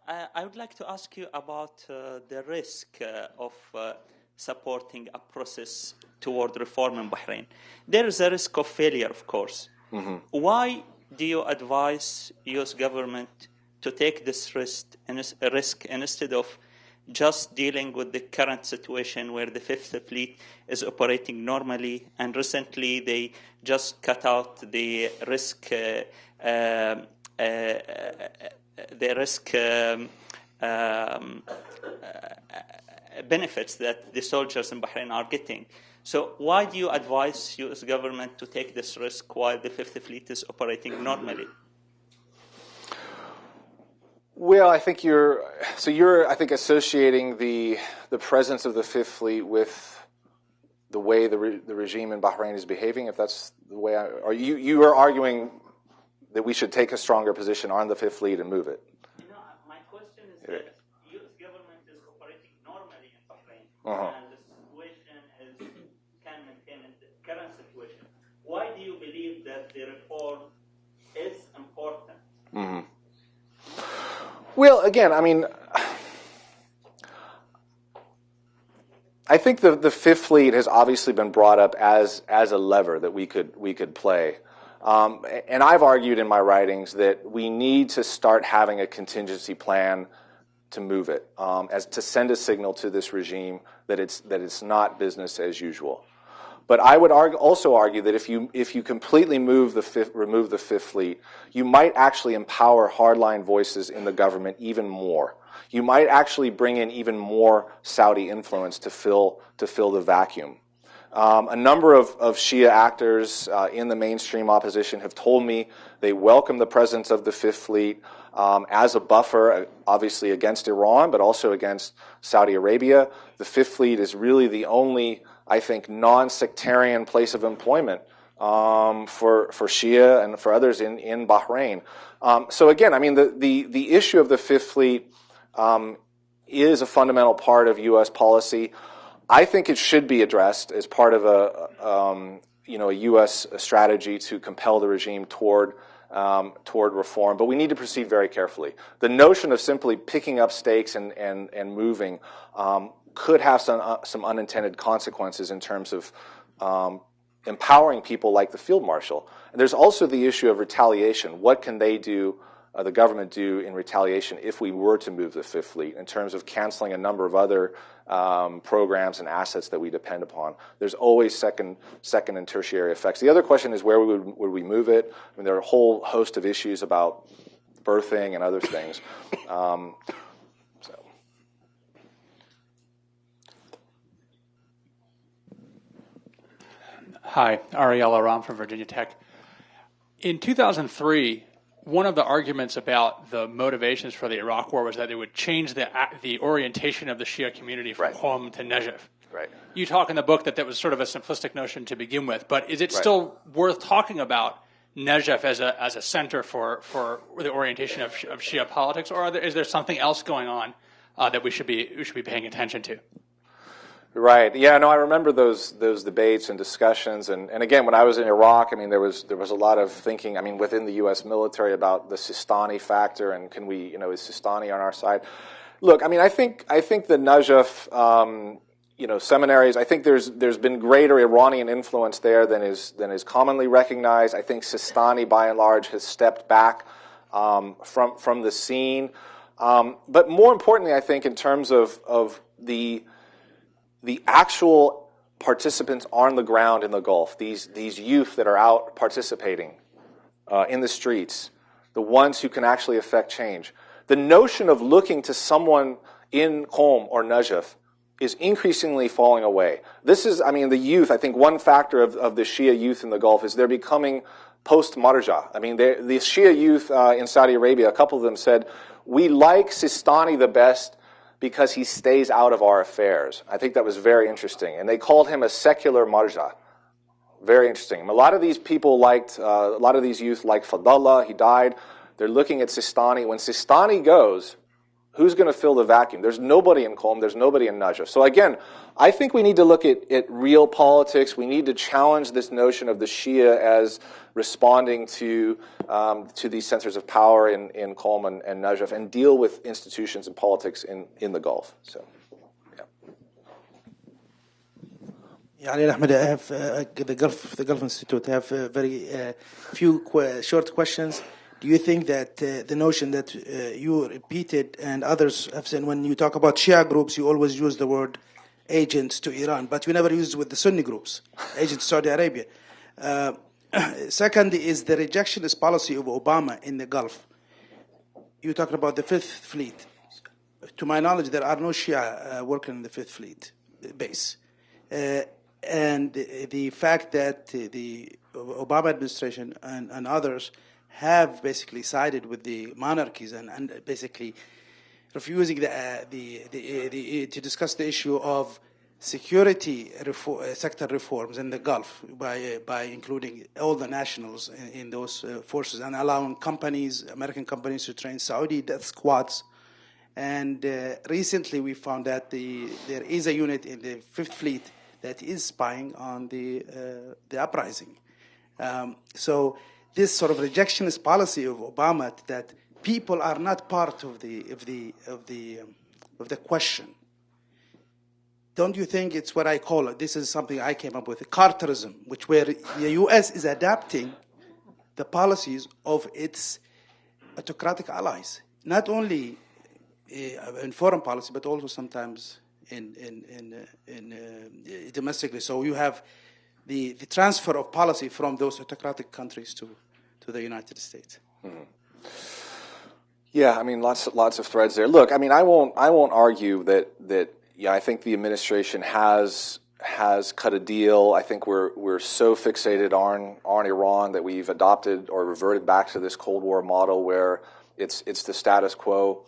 I would like to ask you about the risk of supporting a process toward reform in Bahrain. There is a risk of failure, of course. Mm-hmm. Why do you advise U.S. government to take this risk instead of just dealing with the current situation where the Fifth Fleet is operating normally, and recently they just cut out the risk benefits that the soldiers in Bahrain are getting. So why do you advise U.S. government to take this risk while the Fifth Fleet is operating normally? Well, I think you're associating the presence of the Fifth Fleet with the way the regime in Bahrain is behaving. If that's the way, or you are arguing that we should take a stronger position on the Fifth Fleet and move it. No, my question is that U.S. government is operating normally in Bahrain, and the situation can maintain the current situation. Why do you believe that the reform is important? Mm-hmm. Well, again, I mean, I think the Fifth Fleet has obviously been brought up as a lever that we could play. And I've argued in my writings that we need to start having a contingency plan to move it, as to send a signal to this regime that it's not business as usual. But I would also argue that if you completely remove the Fifth Fleet, you might actually empower hardline voices in the government even more. You might actually bring in even more Saudi influence to fill the vacuum. A number of Shia actors in the mainstream opposition have told me they welcome the presence of the Fifth Fleet as a buffer, obviously against Iran, but also against Saudi Arabia. The Fifth Fleet is really the only, I think, non-sectarian place of employment for Shia and for others in Bahrain. So again, I mean, the issue of the Fifth Fleet is a fundamental part of U.S. policy. I think it should be addressed as part of a U.S. strategy to compel the regime toward reform, but we need to proceed very carefully. The notion of simply picking up stakes and moving could have some unintended consequences in terms of empowering people like the field marshal. And there's also the issue of retaliation. What can they do, the government do in retaliation if we were to move the Fifth Fleet in terms of canceling a number of other programs and assets that we depend upon? There's always second and tertiary effects. The other question is where would we move it? I mean, there are a whole host of issues about birthing and other things. Hi, Ariel Aram from Virginia Tech. In 2003, one of the arguments about the motivations for the Iraq War was that it would change the orientation of the Shia community from Qom to Najaf. Right. You talk in the book that was sort of a simplistic notion to begin with, but is it still worth talking about Najaf as a center for the orientation of Shia politics, or is there something else going on that we should be paying attention to? Right. Yeah. No, I remember those debates and discussions, and again, when I was in Iraq, I mean, there was a lot of thinking. I mean, within the U.S. military about the Sistani factor, and can we, is Sistani on our side? Look, I mean, I think the Najaf, seminaries. I think there's been greater Iranian influence there than is commonly recognized. I think Sistani, by and large, has stepped back from the scene. But more importantly, I think in terms of the actual participants on the ground in the Gulf, these youth that are out participating in the streets, the ones who can actually affect change. The notion of looking to someone in Qom or Najaf is increasingly falling away. This is, I mean, the youth, I think one factor of the Shia youth in the Gulf is they're becoming post-Marja. I mean, the Shia youth in Saudi Arabia, a couple of them said, we like Sistani the best because he stays out of our affairs. I think that was very interesting. And they called him a secular Marja. Very interesting. A lot of these people liked, a lot of these youth liked Fadlallah. He died. They're looking at Sistani. When Sistani goes, who's going to fill the vacuum? There's nobody in Qom. There's nobody in Najaf. So again, I think we need to look at real politics. We need to challenge this notion of the Shia as responding to these centers of power in Qom and Najaf, and deal with institutions and politics in the Gulf. So, yeah. Yeah, Ali Ahmed, I have the Gulf Institute. I have very few short questions. Do you think that the notion that you repeated and others have said, when you talk about Shia groups, you always use the word agents to Iran, but you never use it with the Sunni groups, agents to Saudi Arabia. Second is the rejectionist policy of Obama in the Gulf. You talked about the Fifth Fleet. To my knowledge, there are no Shia working in the Fifth Fleet base. And the fact that the Obama administration and others have basically sided with the monarchies and basically refusing to discuss the issue of security sector reforms in the Gulf by including all the nationals in those forces and allowing American companies to train Saudi death squads. And recently we found that there is a unit in the Fifth Fleet that is spying on the uprising. So this sort of rejectionist policy of Obama, that people are not part of the question. Don't you think it's what I call it? This is something I came up with, Carterism, where the U.S. is adapting the policies of its autocratic allies, not only in foreign policy, but also sometimes in domestically. So you have the transfer of policy from those autocratic countries to the United States. Mm-hmm. Yeah, I mean, lots of threads there. Look, I mean, I won't argue that. Yeah, I think the administration has cut a deal. I think we're so fixated on Iran that we've adopted or reverted back to this Cold War model where it's the status quo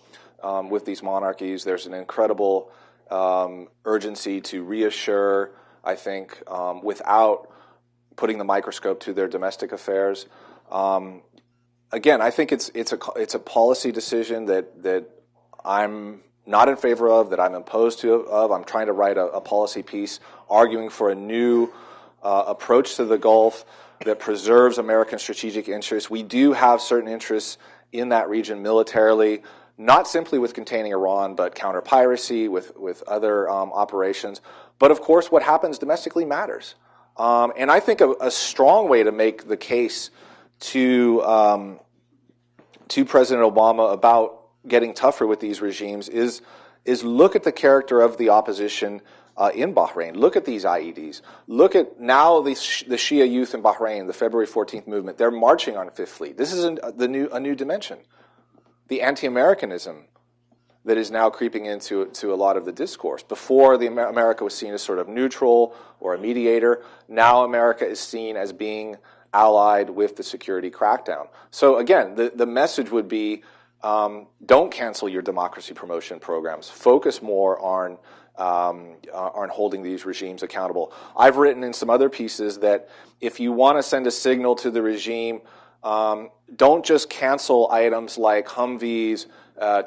with these monarchies. There's an incredible urgency to reassure, I think, without putting the microscope to their domestic affairs. Again, I think it's a policy decision that I'm not in favor of, that I'm opposed of. I'm trying to write a policy piece arguing for a new approach to the Gulf that preserves American strategic interests. We do have certain interests in that region militarily, not simply with containing Iran, but counter-piracy, with other operations. But of course, what happens domestically matters. And I think a strong way to make the case to President Obama about getting tougher with these regimes is look at the character of the opposition in Bahrain. Look at these IEDs. Look at now the Shia youth in Bahrain, the February 14th movement. They're marching on Fifth Fleet. This is a new dimension. The anti-Americanism that is now creeping into a lot of the discourse. Before, America was seen as sort of neutral or a mediator. Now America is seen as being allied with the security crackdown. So again, the message would be, don't cancel your democracy promotion programs. Focus more on holding these regimes accountable. I've written in some other pieces that if you want to send a signal to the regime, don't just cancel items like Humvees,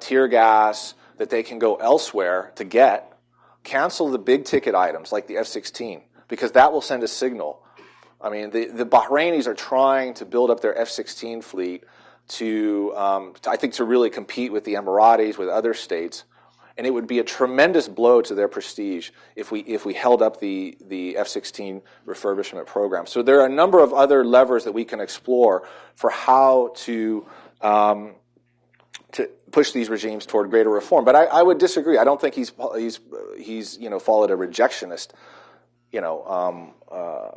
tear gas, that they can go elsewhere to get. Cancel the big ticket items like the F-16, because that will send a signal. I mean, the Bahrainis are trying to build up their F-16 fleet I think to really compete with the Emiratis, with other states, and it would be a tremendous blow to their prestige if we held up the F-16 refurbishment program. So there are a number of other levers that we can explore for how to push these regimes toward greater reform. But I would disagree. I don't think he's followed a rejectionist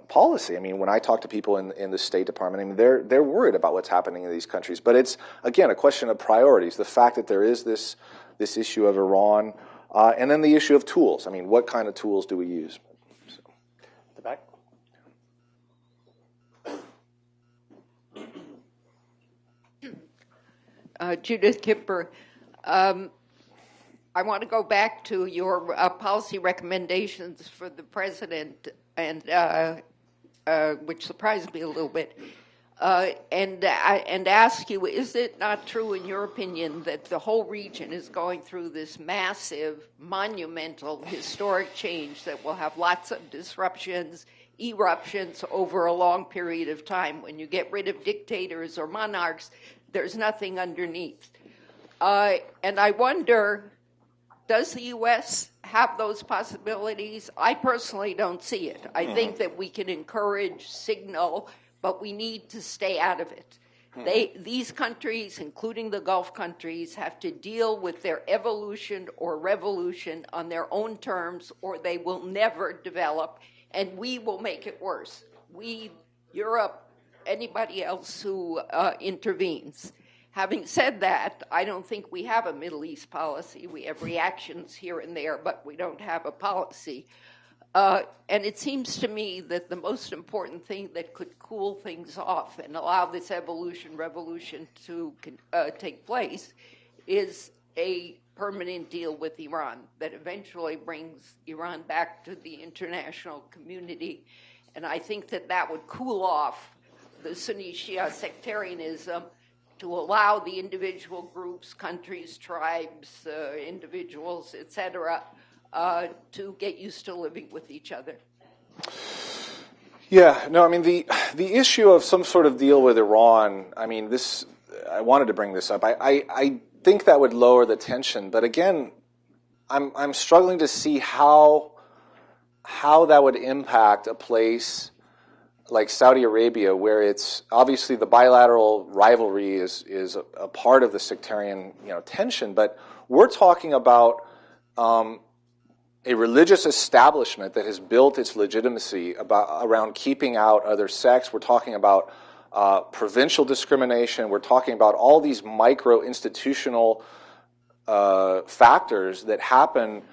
policy. I mean, when I talk to people in the State Department, I mean, they're worried about what's happening in these countries. But it's, again, a question of priorities. The fact that there is this issue of Iran, And then the issue of tools. I mean, what kind of tools do we use? So. The back. Judith Kipper. I want to go back to your policy recommendations for the president, and which surprised me a little bit, and ask you: is it not true, in your opinion, that the whole region is going through this massive, monumental, historic change that will have lots of disruptions, eruptions over a long period of time? When you get rid of dictators or monarchs, there's nothing underneath. And I wonder, does the U.S. have those possibilities? I personally don't see it. I think that we can encourage, signal, but we need to stay out of it. These countries, including the Gulf countries, have to deal with their evolution or revolution on their own terms, or they will never develop, and we will make it worse. We, Europe, anybody else who intervenes. Having said that, I don't think we have a Middle East policy. We have reactions here and there, but we don't have a policy. And it seems to me that the most important thing that could cool things off and allow this revolution to take place is a permanent deal with Iran that eventually brings Iran back to the international community. And I think that that would cool off the Sunni Shia sectarianism to allow the individual groups, countries, tribes, individuals, etc., to get used to living with each other. Yeah, no, I mean, the issue of some sort of deal with Iran, I mean, this, I wanted to bring this up. I think that would lower the tension, but again, I'm struggling to see how that would impact a place like Saudi Arabia, where it's obviously the bilateral rivalry is a part of the sectarian tension, but we're talking about a religious establishment that has built its legitimacy around keeping out other sects. We're talking about provincial discrimination. We're talking about all these micro-institutional factors that happen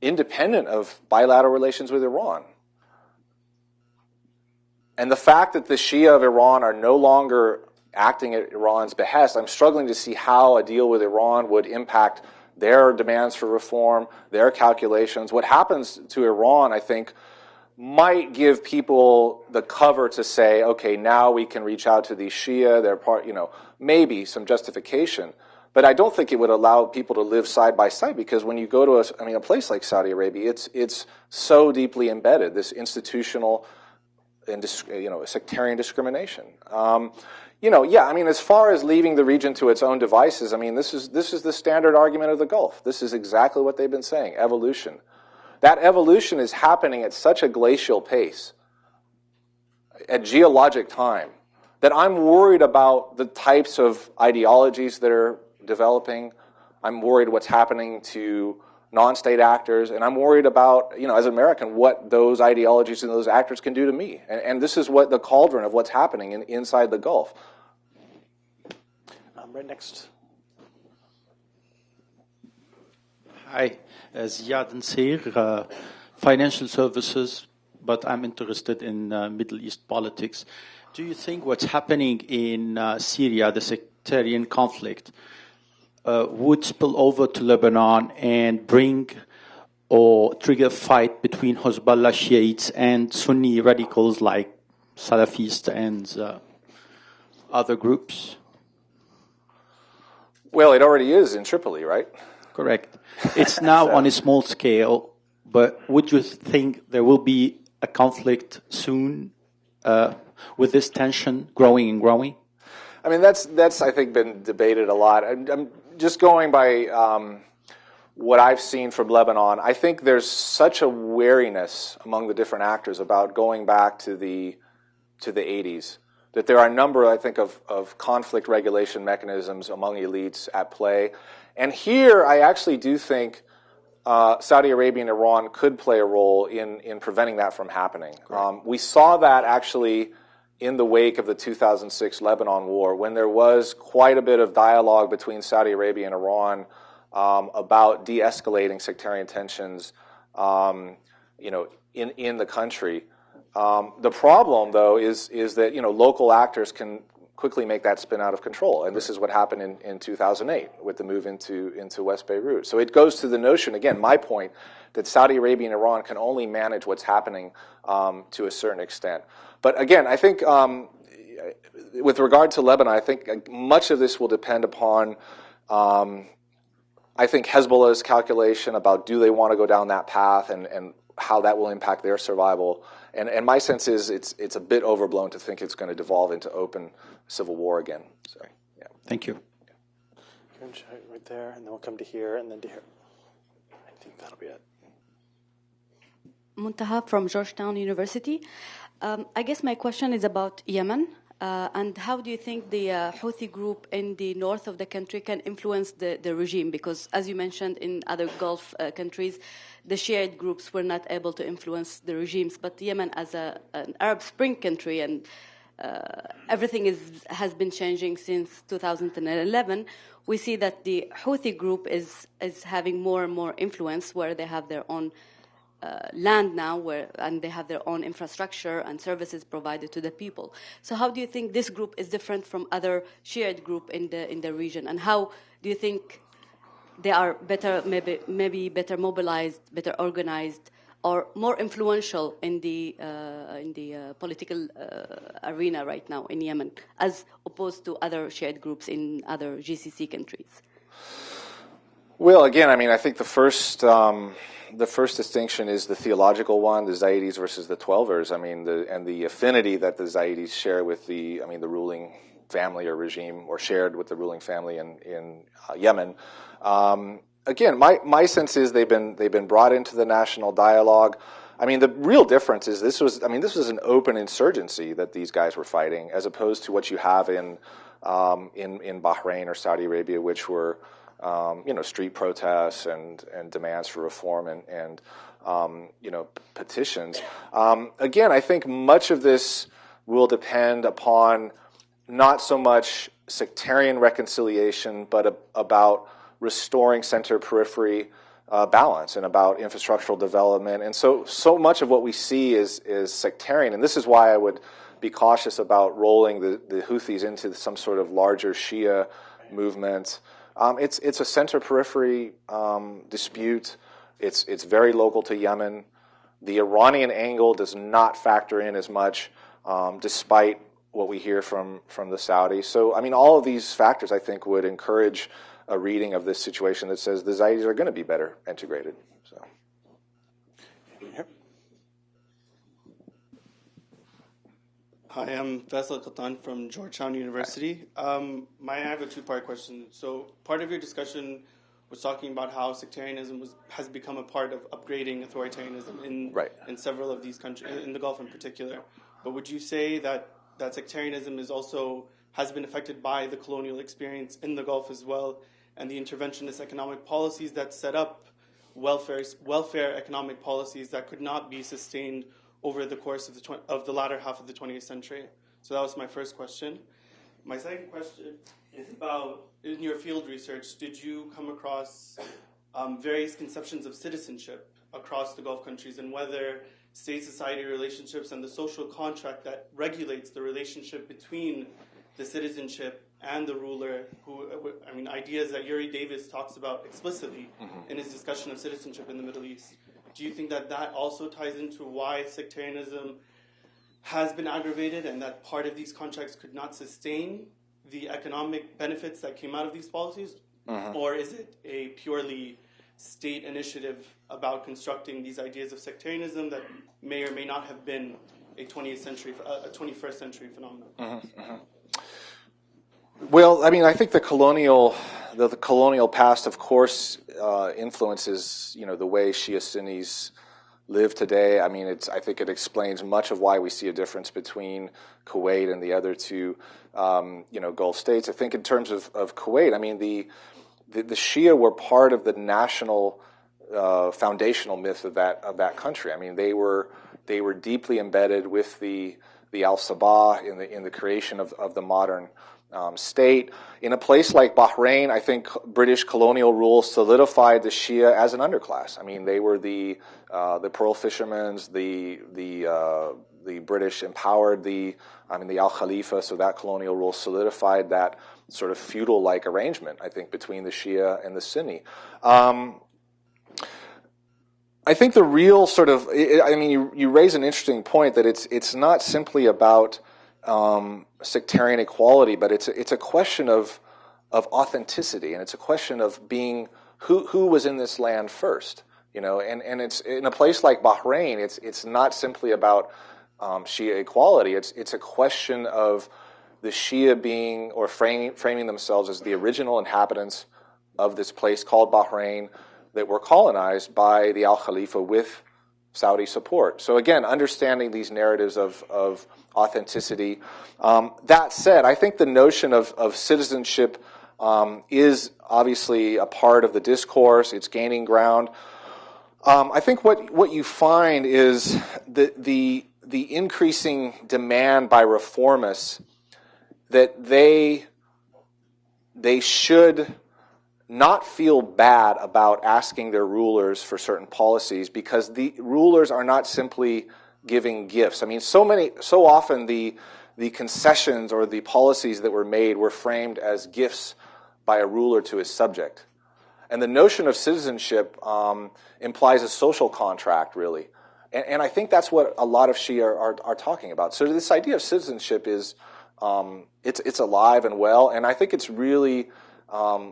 independent of bilateral relations with Iran. And the fact that the Shia of Iran are no longer acting at Iran's behest, I'm struggling to see how a deal with Iran would impact their demands for reform, their calculations. What happens to Iran, I think, might give people the cover to say, okay, now we can reach out to the Shia, they're part, maybe some justification. But I don't think it would allow people to live side by side, because when you go to a place like Saudi Arabia, it's so deeply embedded, this institutional and sectarian discrimination. As far as leaving the region to its own devices, this is the standard argument of the Gulf. This is exactly what they've been saying, evolution. That evolution is happening at such a glacial pace, at geologic time, that I'm worried about the types of ideologies that are developing. I'm worried what's happening to non-state actors, and I'm worried about, as an American, what those ideologies and those actors can do to me. And this is what the cauldron of what's happening inside the Gulf. Right next. Hi, Ziad Ansir, financial services, but I'm interested in Middle East politics. Do you think what's happening in Syria, the sectarian conflict, would spill over to Lebanon and bring or trigger a fight between Hezbollah Shiites and Sunni radicals like Salafists and other groups? Well, it already is in Tripoli, right? Correct. It's now on a small scale, but would you think there will be a conflict soon with this tension growing and growing? That's I think been debated a lot. I'm just going by what I've seen from Lebanon. I think there's such a wariness among the different actors about going back to the 80s that there are a number, I think, of conflict regulation mechanisms among elites at play. And here, I actually do think Saudi Arabia and Iran could play a role in preventing that from happening. We saw that actually in the wake of the 2006 Lebanon war, when there was quite a bit of dialogue between Saudi Arabia and Iran about de-escalating sectarian tensions, in the country. The problem, though, is that local actors can quickly make that spin out of control, and this is what happened in 2008 with the move into West Beirut. So it goes to the notion, again, my point, that Saudi Arabia and Iran can only manage what's happening to a certain extent. But again, I think with regard to Lebanon, I think much of this will depend upon, I think, Hezbollah's calculation about do they want to go down that path and how that will impact their survival. And my sense is it's a bit overblown to think it's going to devolve into open civil war again. So, yeah. Thank you. Right there, and then we'll come to here, and then to here. I think that'll be it. Muntaha from Georgetown University. I guess my question is about Yemen. And how do you think the Houthi group in the north of the country can influence the regime? Because, as you mentioned, in other Gulf countries, the Shiite groups were not able to influence the regimes. But Yemen, as an Arab Spring country, and everything has been changing since 2011, we see that the Houthi group is having more and more influence, where they have their own land now, and they have their own infrastructure and services provided to the people. So how do you think this group is different from other Shiite group in the region, and how do you think they are better, maybe better mobilized, better organized, or more influential in the political arena right now in Yemen, as opposed to other Shiite groups in other GCC countries? Well, again, I mean, I think the first distinction is the theological one, the Zaydis versus the Twelvers. I mean, and the affinity that the Zaydis share with the ruling family or regime, or shared with the ruling family in Yemen. Again, my sense is they've been brought into the national dialogue. I mean, the real difference is this was an open insurgency that these guys were fighting, as opposed to what you have in Bahrain or Saudi Arabia, which were street protests and demands for reform and petitions. Again, I think much of this will depend upon not so much sectarian reconciliation, but about restoring center-periphery balance and about infrastructural development. And so much of what we see is sectarian, and this is why I would be cautious about rolling the Houthis into some sort of larger Shia movement. It's a center-periphery dispute. It's very local to Yemen. The Iranian angle does not factor in as much, despite what we hear from the Saudis. So, I mean, all of these factors, I think, would encourage a reading of this situation that says the Zaydis are going to be better integrated. So. Hi, I'm Faisal Qattan from Georgetown University. I have a two-part question. So part of your discussion was talking about how sectarianism has become a part of upgrading authoritarianism in several of these countries, in the Gulf in particular. But would you say that sectarianism has been affected by the colonial experience in the Gulf as well, and the interventionist economic policies that set up welfare economic policies that could not be sustained over the course of the latter half of the 20th century? So that was my first question. My second question is about, in your field research, did you come across various conceptions of citizenship across the Gulf countries, and whether state-society relationships and the social contract that regulates the relationship between the citizenship and the ruler, ideas that Yuri Davis talks about explicitly in his discussion of citizenship in the Middle East. Do you think that also ties into why sectarianism has been aggravated, and that part of these contracts could not sustain the economic benefits that came out of these policies? Or is it a purely state initiative about constructing these ideas of sectarianism that may or may not have been a 21st century phenomenon? Well, I mean, I think the colonial past, of course, influences the way Shia Sunnis live today. I mean, I think it explains much of why we see a difference between Kuwait and the other two Gulf states. I think in terms of Kuwait, I mean, the Shia were part of the national foundational myth of that country. I mean, they were deeply embedded with the Al-Sabah in the creation of the modern state. In a place like Bahrain, I think British colonial rule solidified the Shia as an underclass. I mean, they were the pearl fishermen. The British empowered the Al Khalifa, so that colonial rule solidified that sort of feudal-like arrangement, I think, between the Shia and the Sunni. I think the real sort of, you raise an interesting point that it's not simply about sectarian equality, but it's a question of authenticity, and it's a question of being who was in this land first, and it's in a place like Bahrain, it's not simply about Shia equality. It's a question of the Shia being or framing themselves as the original inhabitants of this place called Bahrain that were colonized by the Al Khalifa with Saudi support. So again, understanding these narratives of authenticity. That said, I think the notion of citizenship is obviously a part of the discourse. It's gaining ground. I think what you find is the increasing demand by reformists that they should not feel bad about asking their rulers for certain policies, because the rulers are not simply giving gifts. I mean, so often the concessions or the policies that were made were framed as gifts by a ruler to his subject. And the notion of citizenship implies a social contract, really. And I think that's what a lot of Shia are talking about. So this idea of citizenship is, it's alive and well, and I think it's really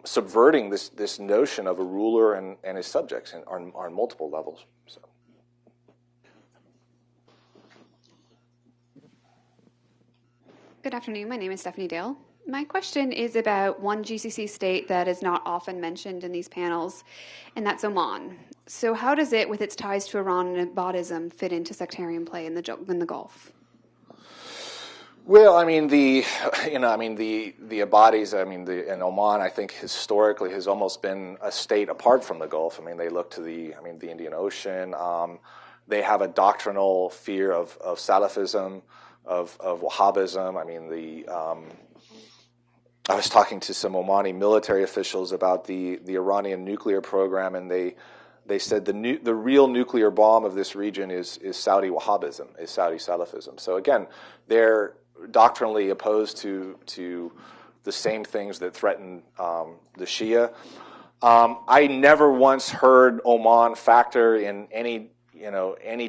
subverting this notion of a ruler and his subjects on multiple levels. So. Good afternoon. My name is Stephanie Dale. My question is about one GCC state that is not often mentioned in these panels, and that's Oman. So how does it, with its ties to Iran and Ibadism, fit into sectarian play in the Gulf? Well, the Ibadis, in Oman, I think historically has almost been a state apart from the Gulf. They look to the Indian Ocean. They have a doctrinal fear of Salafism, of Wahhabism. I was talking to some Omani military officials about the Iranian nuclear program, and they said the real nuclear bomb of this region is Saudi Wahhabism, is Saudi Salafism. So again, they're doctrinally opposed to the same things that threaten the Shia. I never once heard Oman factor in any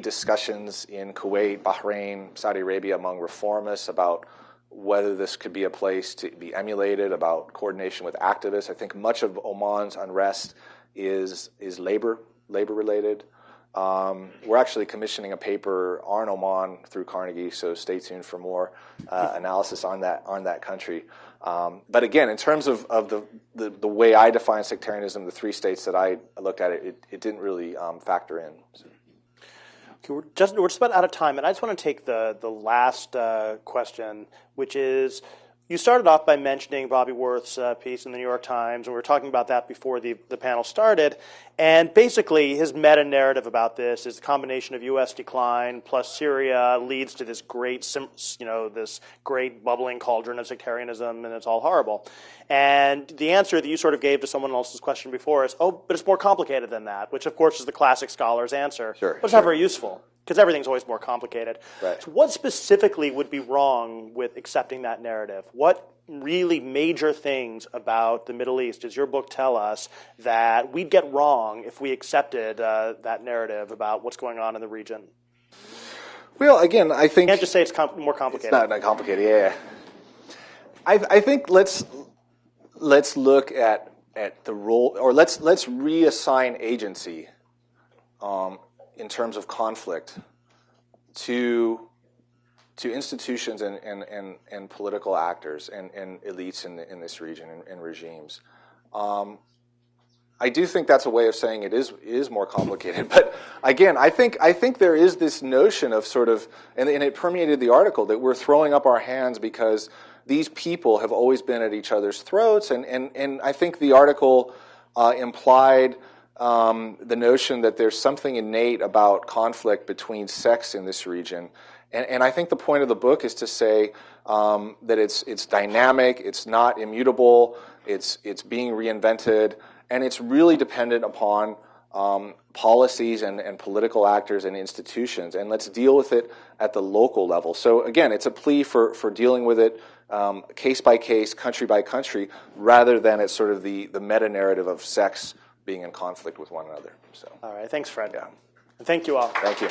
discussions in Kuwait, Bahrain, Saudi Arabia among reformists about whether this could be a place to be emulated, about coordination with activists. I think much of Oman's unrest is labor related. We're actually commissioning a paper on Oman through Carnegie, so stay tuned for more analysis on that country. But again, in terms of the way I define sectarianism, the three states that I looked at it didn't really factor in. So. Okay, we're just about out of time, and I just want to take the last question, which is, you started off by mentioning Bobby Worth's piece in the New York Times, and we were talking about that before the panel started. And basically, his meta-narrative about this is the combination of U.S. decline plus Syria leads to this great bubbling cauldron of sectarianism, and it's all horrible. And the answer that you sort of gave to someone else's question before is, but it's more complicated than that, which of course is the classic scholar's answer. But it's not very useful, because everything's always more complicated. Right. So what specifically would be wrong with accepting that narrative? What really major things about the Middle East does your book tell us that we'd get wrong if we accepted that narrative about what's going on in the region? Well, again, I think... You can't just say it's more complicated. It's not complicated, yeah. I think let's look at the role, or let's reassign agency in terms of conflict to institutions and political actors and elites in this region and regimes. I do think that's a way of saying it is more complicated. But again, I think there is this notion of sort of, and it permeated the article, that we're throwing up our hands because these people have always been at each other's throats. And I think the article implied the notion that there's something innate about conflict between sects in this region. And I think the point of the book is to say that it's dynamic, it's not immutable, it's being reinvented, and it's really dependent upon policies and political actors and institutions. And let's deal with it at the local level. So again, it's a plea for dealing with it case by case, country by country, rather than it's sort of the meta-narrative of sects being in conflict with one another. So, all right, thanks, Fred. Yeah. And thank you all. Thank you.